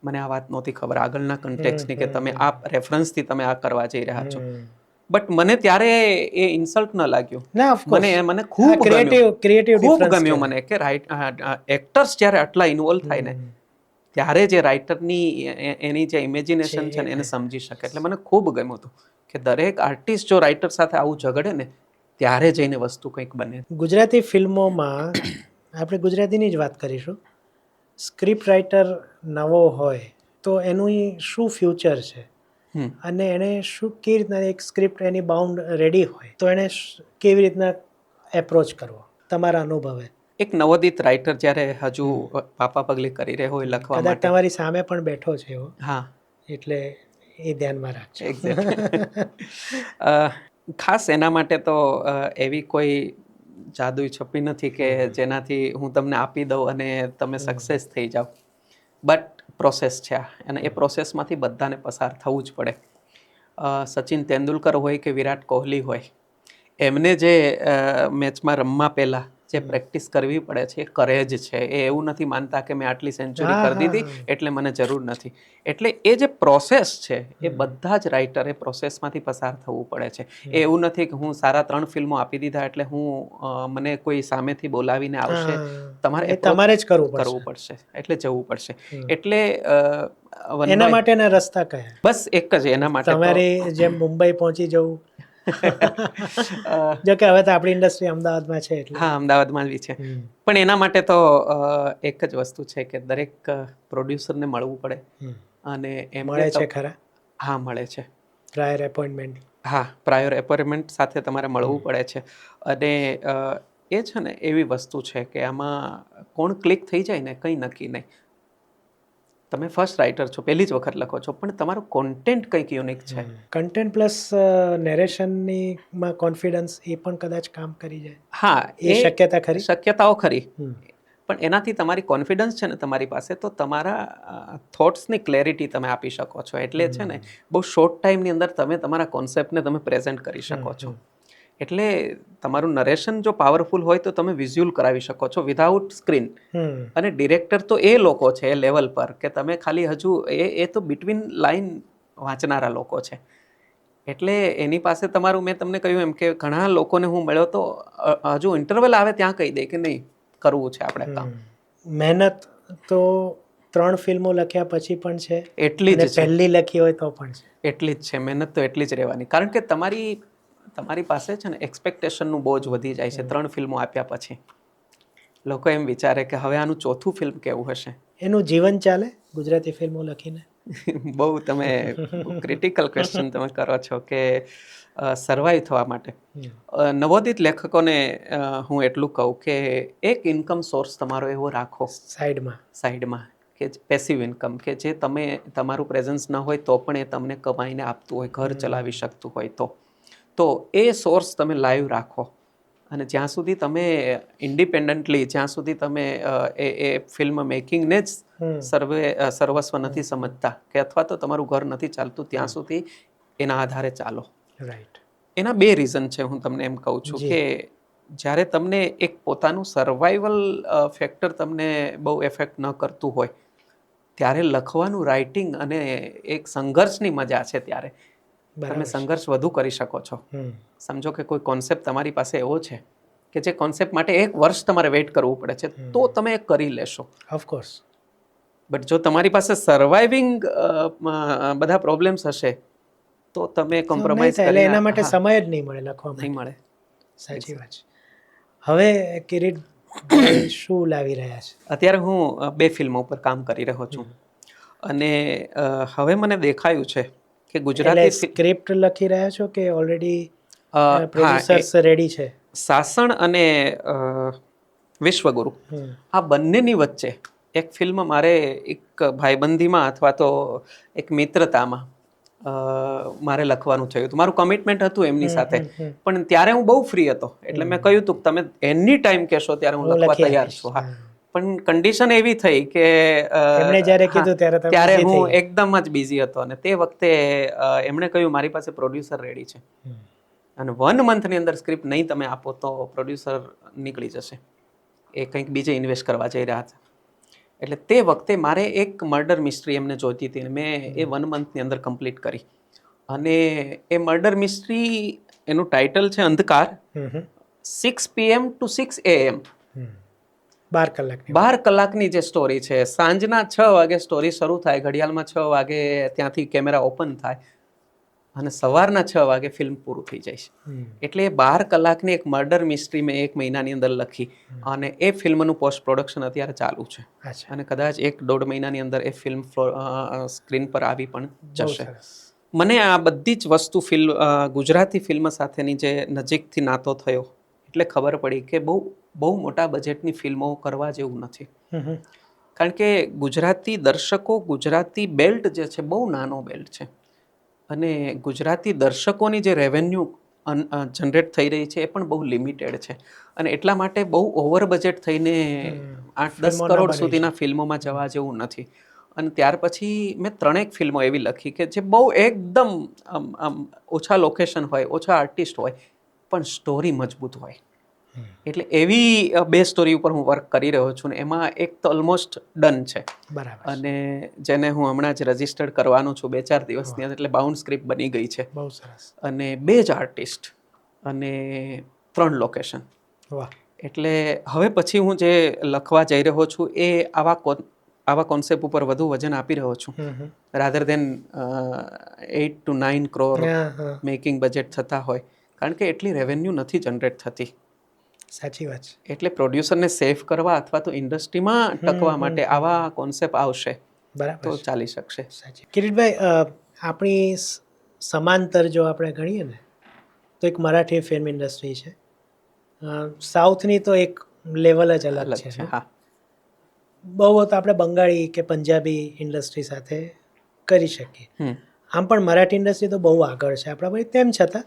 મને આ વાત નહોતી ખબર આગળના કન્ટેક્સની કે તમે આ રેફરન્સથી તમે આ કરવા જઈ રહ્યા છો. બટ મને ત્યારે એ ઇન્સલ્ટ ન લાગ્યું. મને ખૂબ ગમ્યું મને કે એક્ટર્સ જ્યારે આટલા ઇન્વોલ્વ થાય ને ત્યારે જે રાઇટરની એની જે ઇમેજિનેશન છે ને એને સમજી શકે. એટલે મને ખૂબ ગમ્યું હતું કે દરેક આર્ટિસ્ટ જો રાઇટર સાથે આવું ઝઘડે ને ત્યારે જઈને વસ્તુ કંઈક બને. ગુજરાતી ફિલ્મોમાં આપણે ગુજરાતીની જ વાત કરીશું. સ્ક્રિપ્ટ રાઇટર નવો હોય તો એનું શું ફ્યુચર છે અને એને શું કેવી રીતના એક સ્ક્રિપ્ટ એની બાઉન્ડ રેડી હોય તો એને કેવી રીતના એપ્રોચ કરવો તમારા અનુભવે? એક નવોદિત રાઇટર જ્યારે હજુ પાપા પગલી કરી રહ્યો હોય લખવા માટે, તમારી સામે પણ બેઠો છે એવો, હા, એટલે એ ધ્યાનમાં રાખજો. એક્ઝેક્ટ. ખાસ એના માટે તો એવી કોઈ જાદુઈ છપ્પી નથી કે જેનાથી હું તમને આપી દઉં અને તમે સક્સેસ થઈ જાઓ. બટ પ્રોસેસ છે આ, અને એ પ્રોસેસમાંથી બધાને પસાર થવું જ પડે. સચિન તેંડુલકર હોય કે વિરાટ કોહલી હોય, એમને જે મેચમાં રમવા પહેલાં જે પ્રેક્ટિસ કરવી પડે છે એ કરે જ છે. એ એવું નથી માનતા કે મેં આટલી સેન્ચુરી કરી દીધી એટલે મને જરૂર નથી. એટલે એ જે પ્રોસેસ છે એ બધા જ રાઇટરે પ્રોસેસમાંથી પસાર થવું પડે છે. એ એવું નથી કે હું સારા 3 ફિલ્મો આપી દીધા એટલે હું મને કોઈ સામેથી બોલાવીને આવશે. તમારે જ કરવું પડશે, એટલે જવું પડશે. એટલે એના માટેના રસ્તા કયા? બસ એક જ, એના માટે તમારે જેમ મુંબઈ પહોંચી જવું. જો કે હવે તો આપણી ઇન્ડસ્ટ્રી અમદાવાદમાં છે એટલે. હા, અમદાવાદમાં જ છે. પણ એના માટે તો એક જ વસ્તુ છે કે દરેક પ્રોડ્યુસરને મળવું પડે. અને એમ મળે છે ખરા? હા, મળે છે. Prior appointment? હા, પ્રાયર એપોઇન્ટમેન્ટ સાથે તમારે મળવું પડે છે. અને એ છે ને એવી વસ્તુ છે કે આમાં કોણ ક્લિક થઈ જાય ને કંઈ નક્કી નહીં. તમે ફર્સ્ટ રાઇટર છો, પહેલી જ વખત લખો છો, પણ તમારું કોન્ટેન્ટ કંઈક યુનિક છે. કન્ટેન્ટ પ્લસ નેરેશનની માં કોન્ફિડન્સ એ પણ કદાચ કામ કરી જાય. હા, એ શક્યતા ખરી? શક્યતાઓ ખરી. પણ એનાથી તમારી કોન્ફિડન્સ છે ને તમારી પાસે, તો તમારા થોટ્સની ક્લેરિટી તમે આપી શકો છો. એટલે છે ને બહુ શોર્ટ ટાઈમની અંદર તમે તમારા કોન્સેપ્ટને તમે પ્રેઝન્ટ કરી શકો છો. એટલે તમારું નરેશન જો પાવરફુલ હોય તો તમે વિઝ્યુઅલ કરાવી શકો છો વિધાઉટ સ્ક્રીન. અને ડિરેક્ટર તો એ લોકો છે એ લેવલ પર કે તમે ખાલી હજુ એ તો બિટવીન લાઈન વાંચનારા લોકો છે. એટલે એની પાસે તમારું, મેં તમને કહ્યું એમ કે ઘણા લોકોને હું મળ્યો તો હજુ ઇન્ટરવલ આવે ત્યાં કહી દે કે નહીં કરવું છે આપણે કામ. મહેનત તો 3 ફિલ્મો લખ્યા પછી પણ છે, એટલી જ પહેલી લખી હોય તો પણ છે, એટલી જ છે. મહેનત તો એટલી જ રહેવાની, કારણ કે તમારી પાસે છે ને એક્સપેક્ટેશનનું બોજ વધી જાય છે 3 ફિલ્મો આપ્યા પછી. લોકો એમ વિચારે કે હવે આનું ચોથું ફિલ્મ કેવું હશે. એનું જીવન ચાલે ગુજરાતી ફિલ્મો લખીને? બહુ તમે ક્રિટિકલ ક્વેશ્ચન તમે કરો છો કે સર્વાઈવ થવા માટે નવોદિત લેખકોને હું એટલું કહું કે એક ઇન્કમ સોર્સ તમારો એવો રાખો સાઈડમાં કે પેસિવ ઇન્કમ, કે જે તમે તમારું પ્રેઝન્સ ન હોય તો પણ એ તમને કમાઈને આપતું હોય, ઘર ચલાવી શકતું હોય તો એ સોર્સ તમે લાઈવ રાખો. અને જ્યાં સુધી તમે ઇન્ડિપેન્ડન્ટલી, જ્યાં સુધી તમે એ ફિલ્મ મેકિંગને જ સર્વસ્વ નથી સમજતા કે અથવા તો તમારું ઘર નથી ચાલતું, ત્યાં સુધી એના આધારે ચાલો. રાઈટ. એના બે રીઝન છે, હું તમને એમ કહું છું કે જ્યારે તમને એક પોતાનું સર્વાઈવલ ફેક્ટર તમને બહુ એફેક્ટ ન કરતું હોય ત્યારે લખવાનું, રાઇટિંગ અને એક સંઘર્ષની મજા છે. ત્યારે તમે સંઘર્ષ વધુ કરી શકો છો. સમજો કે કોઈ કોન્સેપ્ટ તમારી પાસે એવો છે કે જે કોન્સેપ્ટ માટે 1 વર્ષ તમારે વેઇટ કરવું પડે છે, તો તમે એ કરી લેશો. ઓફકોર્સ. બટ જો તમારી પાસે સર્વાઇવિંગ બધા પ્રોબ્લેમ્સ હશે તો તમે કોમ્પ્રોમાઇઝ કરીને એના માટે સમય જ નહીં મળે લખવા માટે. નહીં મળે. સાચી વાત છે. હવે કિરીટ શું લાવી રહ્યા છે? અત્યારે હું 2 ફિલ્મો ઉપર કામ કરી રહ્યો છું અને હવે મને દેખાયું છે કે ગુજરાતી સ્ક્રિપ્ટ લખી રહ્યા છો કે ઓલરેડી પ્રોડ્યુસર્સ રેડી છે? સાસણ અને વિશ્વગુરુ, આ બંનેની વચ્ચે એક ફિલ્મ મારે એક ભાઈબંધીમાં અથવા તો એક મિત્રતામાં મારે લખવાનું થયું હતું. મારું કમિટમેન્ટ હતું એમની સાથે, પણ ત્યારે હું બહુ ફ્રી હતો એટલે મેં કહ્યું હતું તમે એની ટાઈમ કહેશો ત્યારે હું લખવા તૈયાર છું. હા, પણ કન્ડિશન એવી થઈ કે ત્યારે હું એકદમ જ બિઝી હતો અને તે વખતે એમણે કહ્યું મારી પાસે પ્રોડ્યુસર રેડી છે અને 1 મંથની અંદર સ્ક્રિપ્ટ નહીં તમે આપો તો પ્રોડ્યુસર નીકળી જશે, એ કંઈક બીજે ઇન્વેસ્ટ કરવા જઈ રહ્યા હતા. એટલે તે વખતે મારે એક મર્ડર મિસ્ટ્રી એમને જોઈતી હતી અને મેં એ 1 મંથની અંદર કમ્પ્લીટ કરી. અને એ મર્ડર મિસ્ટ્રી, એનું ટાઇટલ છે અંધકાર. 6 PM to 6 AM, 12 કલાકની જે સ્ટોરી છે. સાંજના 6 વાગે સ્ટોરી શરૂ થાય, ઘડિયાળમાં 6 વાગે ત્યાંથી કેમેરા ઓપન થાય અને સવારના 6 વાગે ફિલ્મ પૂરું થઈ જાય છે. એટલે 12 કલાકની એક મર્ડર મિસ્ટ્રી મેં 1 મહિનાની અંદર લખી અને એ ફિલ્મનું પોસ્ટ પ્રોડક્શન અત્યારે ચાલુ છે અને કદાચ 1-1.5 મહિનાની અંદર એ ફિલ્મ સ્ક્રીન પર આવી પણ જશે. મને આ બધી જ વસ્તુ ગુજરાતી ફિલ્મ સાથેની જે નજીકથી નાતો થયો એટલે ખબર પડી કે બહુ મોટા બજેટની ફિલ્મો કરવા જેવું નથી. કારણ કે ગુજરાતી દર્શકો, ગુજરાતી બેલ્ટ જે છે બહુ નાનો બેલ્ટ છે અને ગુજરાતી દર્શકોની જે રેવન્યુ જનરેટ થઈ રહી છે એ પણ બહુ લિમિટેડ છે અને એટલા માટે બહુ ઓવર બજેટ થઈને 8-10 કરોડ સુધીના ફિલ્મોમાં જવા જેવું નથી. અને ત્યાર પછી મેં 3 ફિલ્મો એવી લખી કે જે બહુ એકદમ ઓછા લોકેશન હોય, ઓછા આર્ટિસ્ટ હોય, પણ સ્ટોરી મજબૂત હોય. એટલે એવી 2 સ્ટોરી ઉપર હું વર્ક કરી રહ્યો છું ને એમાં એક તો ઓલમોસ્ટ ડન છે અને જેને હું હમણાં જ રજિસ્ટર્ડ કરવાનું છું 2-4 દિવસની અંદર, એટલે બાઉન્ડ સ્ક્રિપ્ટ બની ગઈ છે. બહુ સરસ. અને 2 જ આર્ટિસ્ટ અને 3 લોકેશન. એટલે હવે પછી હું જે લખવા જઈ રહ્યો છું એ આવા કોન્સેપ્ટ ઉપર વધુ વજન આપી રહ્યો છું. Rather then 8 to 9 crore making budget થતા હોય, કારણ કે એટલી રેવન્યુ નથી જનરેટ થતી. સાચી વાત છે. એટલે પ્રોડ્યુસરને સેફ કરવા અથવા તો ઇન્ડસ્ટ્રીમાં ટકવા માટે આવા કોન્સેપ્ટ આવશે તો ચાલી શકશે. કિરીટભાઈ, આપણી સમાંતર જો આપણે ગણીએ ને તો એક મરાઠી ફિલ્મ ઇન્ડસ્ટ્રી છે, સાઉથની તો એક લેવલ જ અલગ છે. હા, બહુ તો આપણે બંગાળી કે પંજાબી ઇન્ડસ્ટ્રી સાથે કરી શકીએ. આમ પણ મરાઠી ઇન્ડસ્ટ્રી તો બહુ આગળ છે આપણા ભાઈ, તેમ છતાં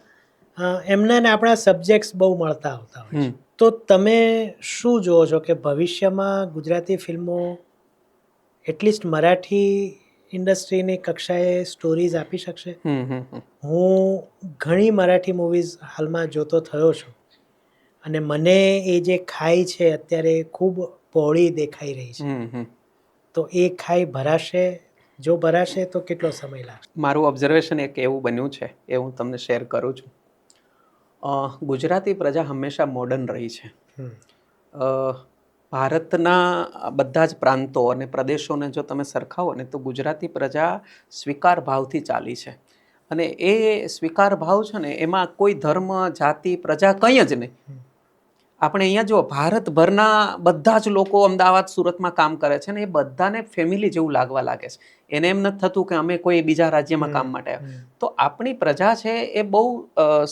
એમના ને આપણા સબ્જેક્ટ્સ બહુ મળતા આવતા હોય છે. તો તમે શું જુઓ છો કે ભવિષ્યમાં ગુજરાતી ફિલ્મો એટલીસ્ટ મરાઠી ઇન્ડસ્ટ્રીની કક્ષાએ સ્ટોરીઝ આપી શકશે? હું ઘણી મરાઠી મૂવીઝ હાલમાં જોતો થયો છું અને મને એ જે ખાઈ છે અત્યારે ખૂબ પહોળી દેખાઈ રહી છે. તો એ ખાઈ ભરાશે? જો ભરાશે તો કેટલો સમય લાગશે? મારું ઓબ્ઝર્વેશન એક એવું બન્યું છે એ હું તમને શેર કરું છું. ગુજરાતી પ્રજા હંમેશા મોડર્ન રહી છે. ભારતના બધા જ પ્રાંતો અને પ્રદેશોને જો તમે સરખાવો ને તો ગુજરાતી પ્રજા સ્વીકાર ભાવથી ચાલી છે અને એ સ્વીકાર ભાવ છે ને એમાં કોઈ ધર્મ, જાતિ, પ્રજા કંઈ જ નહીં. આપણે અહીંયા જો ભારતભરના બધા જ લોકો અમદાવાદ સુરતમાં કામ કરે છે ને એ બધાને ફેમિલી જેવું લાગવા લાગે છે. એને એમ નથી થતું કે અમે કોઈ બીજા રાજ્યમાં કામ માટે આવ્યા. તો આપણી પ્રજા છે એ બહુ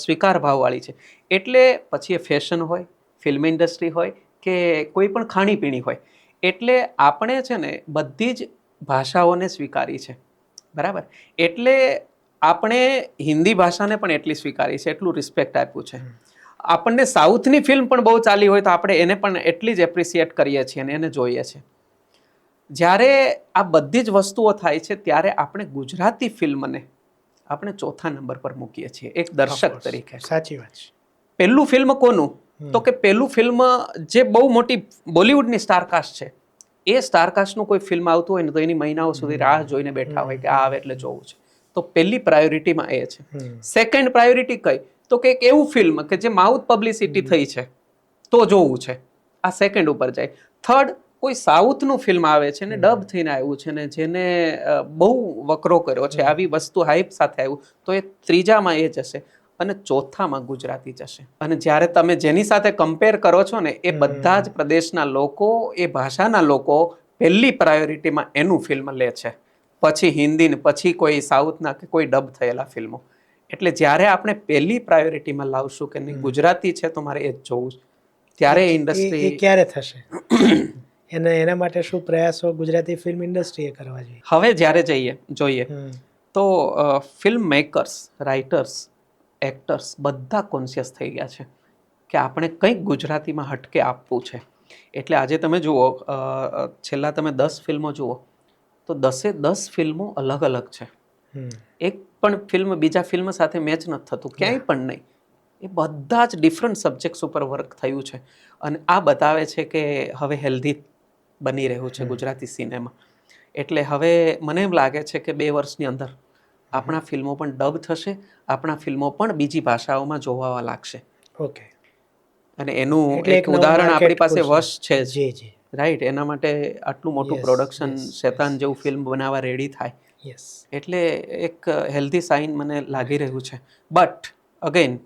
સ્વીકાર ભાવવાળી છે. એટલે પછી એ ફેશન હોય, ફિલ્મ ઇન્ડસ્ટ્રી હોય કે કોઈ પણ ખાણીપીણી હોય, એટલે આપણે છે ને બધી જ ભાષાઓને સ્વીકારી છે, બરાબર. એટલે આપણે હિન્દી ભાષાને પણ એટલી સ્વીકારી છે, એટલું રિસ્પેક્ટ આપ્યું છે. આપણને સાઉથની ફિલ્મ પણ બહુ ચાલી હોય તો આપણે એને પણ એટલી જ એપ્રિસિએટ કરીએ છીએ અને એને જોઈએ છીએ. જ્યારે આ બધી જ વસ્તુઓ થાય છે ત્યારે આપણે ગુજરાતી ફિલ્મને આપણે ચોથા નંબર પર મૂકીએ છીએ એક દર્શક તરીકે. સાચી વાત છે. પહેલું ફિલ્મ કોનું? તો કે પહેલું ફિલ્મ જે બહુ મોટી બોલિવૂડની સ્ટારકાસ્ટ છે, એ સ્ટારકાસ્ટનું કોઈ ફિલ્મ આવતું હોય ને તો એની મહિનાઓ સુધી રાહ જોઈને બેઠા હોય કે આ આવે એટલે જોવું છે. તો પહેલી પ્રાયોરિટીમાં એ છે. સેકન્ડ પ્રાયોરિટી કઈ? તો કે એક એવું ફિલ્મ કે જે માઉથ પબ્લિસિટી થઈ છે તો જોવું છે, આ સેકન્ડ ઉપર જાય. થર્ડ, કોઈ સાઉથનું ફિલ્મ આવે છે ને ડબ થઈને આવ્યું છે ને જેને બહુ વકરો કર્યો છે, આવી વસ્તુ હાઈપ સાથે આવ્યું, તો એ ત્રીજામાં એ જશે અને ચોથામાં ગુજરાતી જશે. અને જ્યારે તમે જેની સાથે કમ્પેર કરો છો ને એ બધા જ પ્રદેશના લોકો, એ ભાષાના લોકો પહેલી પ્રાયોરિટીમાં એનું ફિલ્મ લે છે, પછી હિન્દી ને પછી કોઈ સાઉથના કે કોઈ ડબ થયેલા ફિલ્મો. એટલે જ્યારે આપણે પહેલી પ્રાયોરિટીમાં લાવશું કે નહીં ગુજરાતી છે તો મારે એ જ જોવું છે, ત્યારે ઇન્ડસ્ટ્રી ક્યારે થશે? એના માટે શું પ્રયાસો ગુજરાતી ફિલ્મ ઇન્ડસ્ટ્રીએ કરવા જોઈએ? હવે જ્યારે જોઈએ તો ફિલ્મ મેકર્સ, રાઇટર્સ, એક્ટર્સ બધા કોન્શિયસ થઈ ગયા છે કે આપણે કંઈક ગુજરાતીમાં હટકે આપવું છે. એટલે આજે તમે જુઓ, છેલ્લા તમે 10 ફિલ્મો જુઓ તો 10 ફિલ્મો અલગ અલગ છે. એક પણ ફિલ્મ બીજા ફિલ્મ સાથે મેચ નથી થતું, ક્યાંય પણ નહીં. એ બધા જ ડિફરન્ટ સબ્જેક્ટ્સ ઉપર વર્ક થયું છે અને આ બતાવે છે કે હવે હેલ્ધી બની રહ્યું છે ગુજરાતી સિનેમા. એટલે હવે મને એમ લાગે છે કે 2 વર્ષની અંદર આપણા ફિલ્મો પણ ડબ થશે, આપણા ફિલ્મો પણ બીજી ભાષાઓમાં જોવાવા લાગશે. ઓકે. અને એનું એક ઉદાહરણ આપણી પાસે વશ છે જ, જી. રાઈટ. એના માટે આટલું મોટું પ્રોડક્શન શેતાન જેવું ફિલ્મ બનાવવા રેડી થાય, એટલે એક હેલ્ધી સાઇન મને લાગી રહ્યું છે. બટ અગેન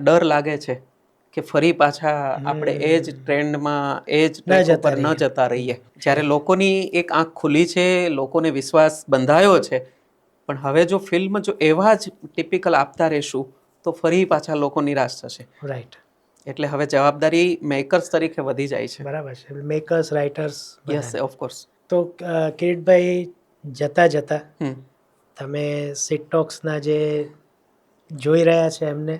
ડર લાગે છે કે ફરી પાછા આપણે એ જ ટ્રેન્ડમાં, એ જ ટ્રેક ઉપર ન જતા રહીએ. જ્યારે લોકોની એક આંખ ખુલી છે, લોકોને વિશ્વાસ બંધાયો છે, પણ હવે જો ફિલ્મ જો એવા જ ટિપિકલ આપતા રહેશું તો ફરી પાછા લોકો નિરાશ થશે. રાઈટ. એટલે હવે જવાબદારી મેકર્સ તરીકે વધી જાય છે. બરાબર છે. Makers, writers. Yes, of course. તો કિરીટભાઈ, જતા તમે સિટટોક્સના જે જોઈ રહ્યા છે એમને,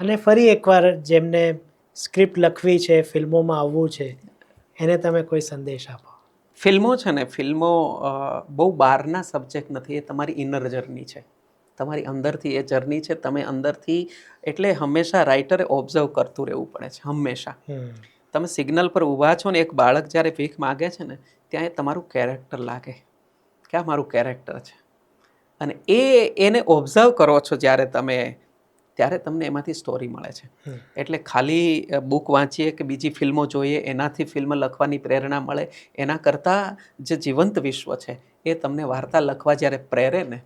અને ફરી એકવાર જેમને સ્ક્રિપ્ટ લખવી છે, ફિલ્મોમાં આવવું છે, એને તમે કોઈ સંદેશ આપો? ફિલ્મો છે ને, ફિલ્મો બહુ બહારના સબ્જેક્ટ નથી, એ તમારી ઇનર જર્ની છે, તમારી અંદરથી એ જર્ની છે. તમે અંદરથી, એટલે હંમેશા રાઇટરે ઓબ્ઝર્વ કરતું રહેવું પડે છે, હંમેશા. તમે સિગ્નલ પર ઊભા છો ને એક બાળક જ્યારે ભીખ માગે છે ને, ત્યાં એ તમારું કેરેક્ટર લાગે કે આ મારું કેરેક્ટર છે, અને એને ઓબ્ઝર્વ કરો છો જ્યારે તમે, ત્યારે તમને એમાંથી સ્ટોરી મળે છે. એટલે ખાલી બુક વાંચીએ કે બીજી ફિલ્મો જોઈએ એનાથી ફિલ્મ લખવાની પ્રેરણા મળે, એના કરતાં જે જીવંત વિશ્વ છે એ તમને વાર્તા લખવા જ્યારે પ્રેરે ને,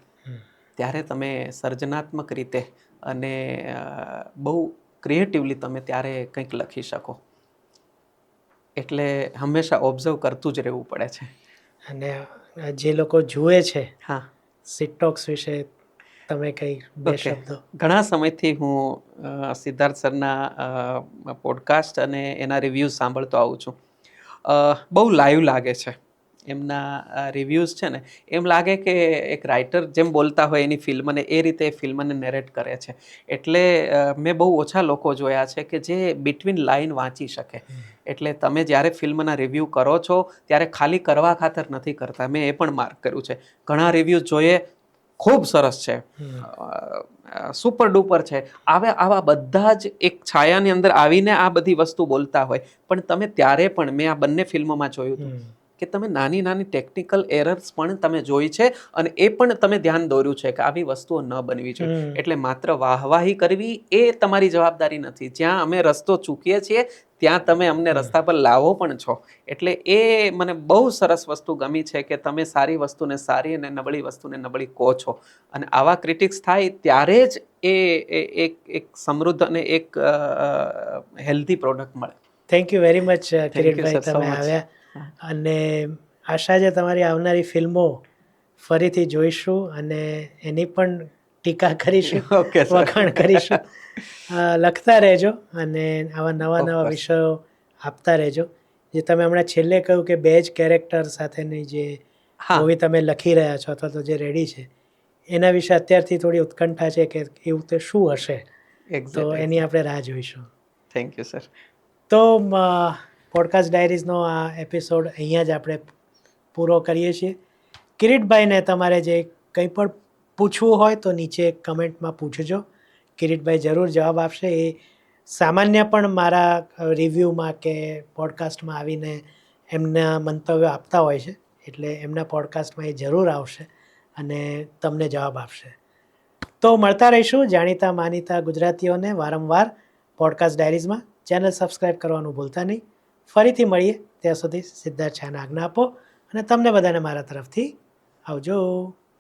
ત્યારે તમે સર્જનાત્મક રીતે અને બહુ ક્રિએટિવલી તમે ત્યારે કંઈક લખી શકો. એટલે હંમેશા ઓબ્ઝર્વ કરતું જ રહેવું પડે છે. અને જે લોકો જુએ છે, હા, સિટટોક્સ વિશે તમે કંઈ 2 શબ્દો? ઘણા સમયથી હું સિદ્ધાર્થ સરના પોડકાસ્ટ અને એના રિવ્યૂઝ સાંભળતો આવું છું. બહુ લાઈવ લાગે છે એમના રિવ્યૂઝ છે ને, એમ લાગે કે એક રાઇટર જેમ બોલતા હોય એની ફિલ્મને એ રીતે ફિલ્મને નેરેટ કરે છે. એટલે મેં બહુ ઓછા લોકો જોયા છે કે જે બિટવીન લાઇન વાંચી શકે. એટલે તમે જ્યારે ફિલ્મના રિવ્યૂ કરો છો ત્યારે ખાલી કરવા ખાતર નથી કરતા. મેં એ પણ માર્ક કર્યું છે. ઘણા રિવ્યૂઝ જોઈએ, ખૂબ સરસ છે, સુપર ડુપર છે, આવા બધા જ એક છાયાની અંદર આવીને આ બધી વસ્તુ બોલતા હોય, પણ તમે ત્યારે પણ, મેં આ બંને ફિલ્મોમાં જોયું હતું, કે તમે નાની નાની ટેકનિકલ એરર્સ પણ તમે જોઈ છે અને એ પણ તમે ધ્યાન દોર્યું છે કે આવી વસ્તુઓ ન બનવી જોઈએ. એટલે માત્ર વાહવાહી કરવી એ તમારી જવાબદારી નથી. જ્યાં અમે રસ્તો ચૂકીએ છીએ ત્યાં તમે અમને રસ્તા પર લાવો પણ છો. એટલે એ મને બહુ સરસ વસ્તુ ગમી છે કે તમે સારી વસ્તુને સારી અને નબળી વસ્તુને નબળી કહો છો. અને આવા ક્રિટિક્સ થાય ત્યારે જ એક સમૃદ્ધ અને એક હેલ્ધી પ્રોડક્ટ મળે. Thank you very much Thank you, Kiritbhai, sir, so તમે much. આવ્યા. અને આશા છે તમારી આવનારી ફિલ્મો ફરીથી જોઈશું અને એની પણ ટીકા કરીશું, Okay, sir. વખાણ કરીશું. લખતા રહેજો અને આવા નવા Of નવા course. વિષયો આપતા રહેજો. જે તમે હમણાં છેલ્લે કહ્યું કે બે જ કેરેક્ટર સાથેની જે હા. મૂવી તમે લખી રહ્યા છો અથવા તો જે રેડી છે એના વિશે અત્યારથી થોડી ઉત્કંઠા છે કે એવું તે શું હશે, તો એની આપણે રાહ જોઈશું. Thank you sir. તો પોડકાસ્ટ ડાયરીઝનો આ એપિસોડ અહીંયા જ આપણે પૂરો કરીએ છીએ. કિરીટભાઈને તમારે જે કંઈ પણ પૂછવું હોય તો નીચે કમેન્ટમાં પૂછજો. કિરીટભાઈ જરૂર જવાબ આપશે. એ સામાન્ય પણ મારા રિવ્યૂમાં કે પોડકાસ્ટમાં આવીને એમના મંતવ્યો આપતા હોય છે, એટલે એમના પોડકાસ્ટમાં એ જરૂર આવશે અને તમને જવાબ આપશે. તો મળતા રહીશું જાણીતા માનીતા ગુજરાતીઓને વારંવાર પોડકાસ્ટ ડાયરીઝમાં. ચેનલ સબસ્ક્રાઈબ કરવાનું ભૂલતા નહીં. ફરીથી મળીએ ત્યાં સુધી સિદ્ધાર્થ શાહને આજ્ઞા આપો અને તમને બધાને મારા તરફથી આવજો.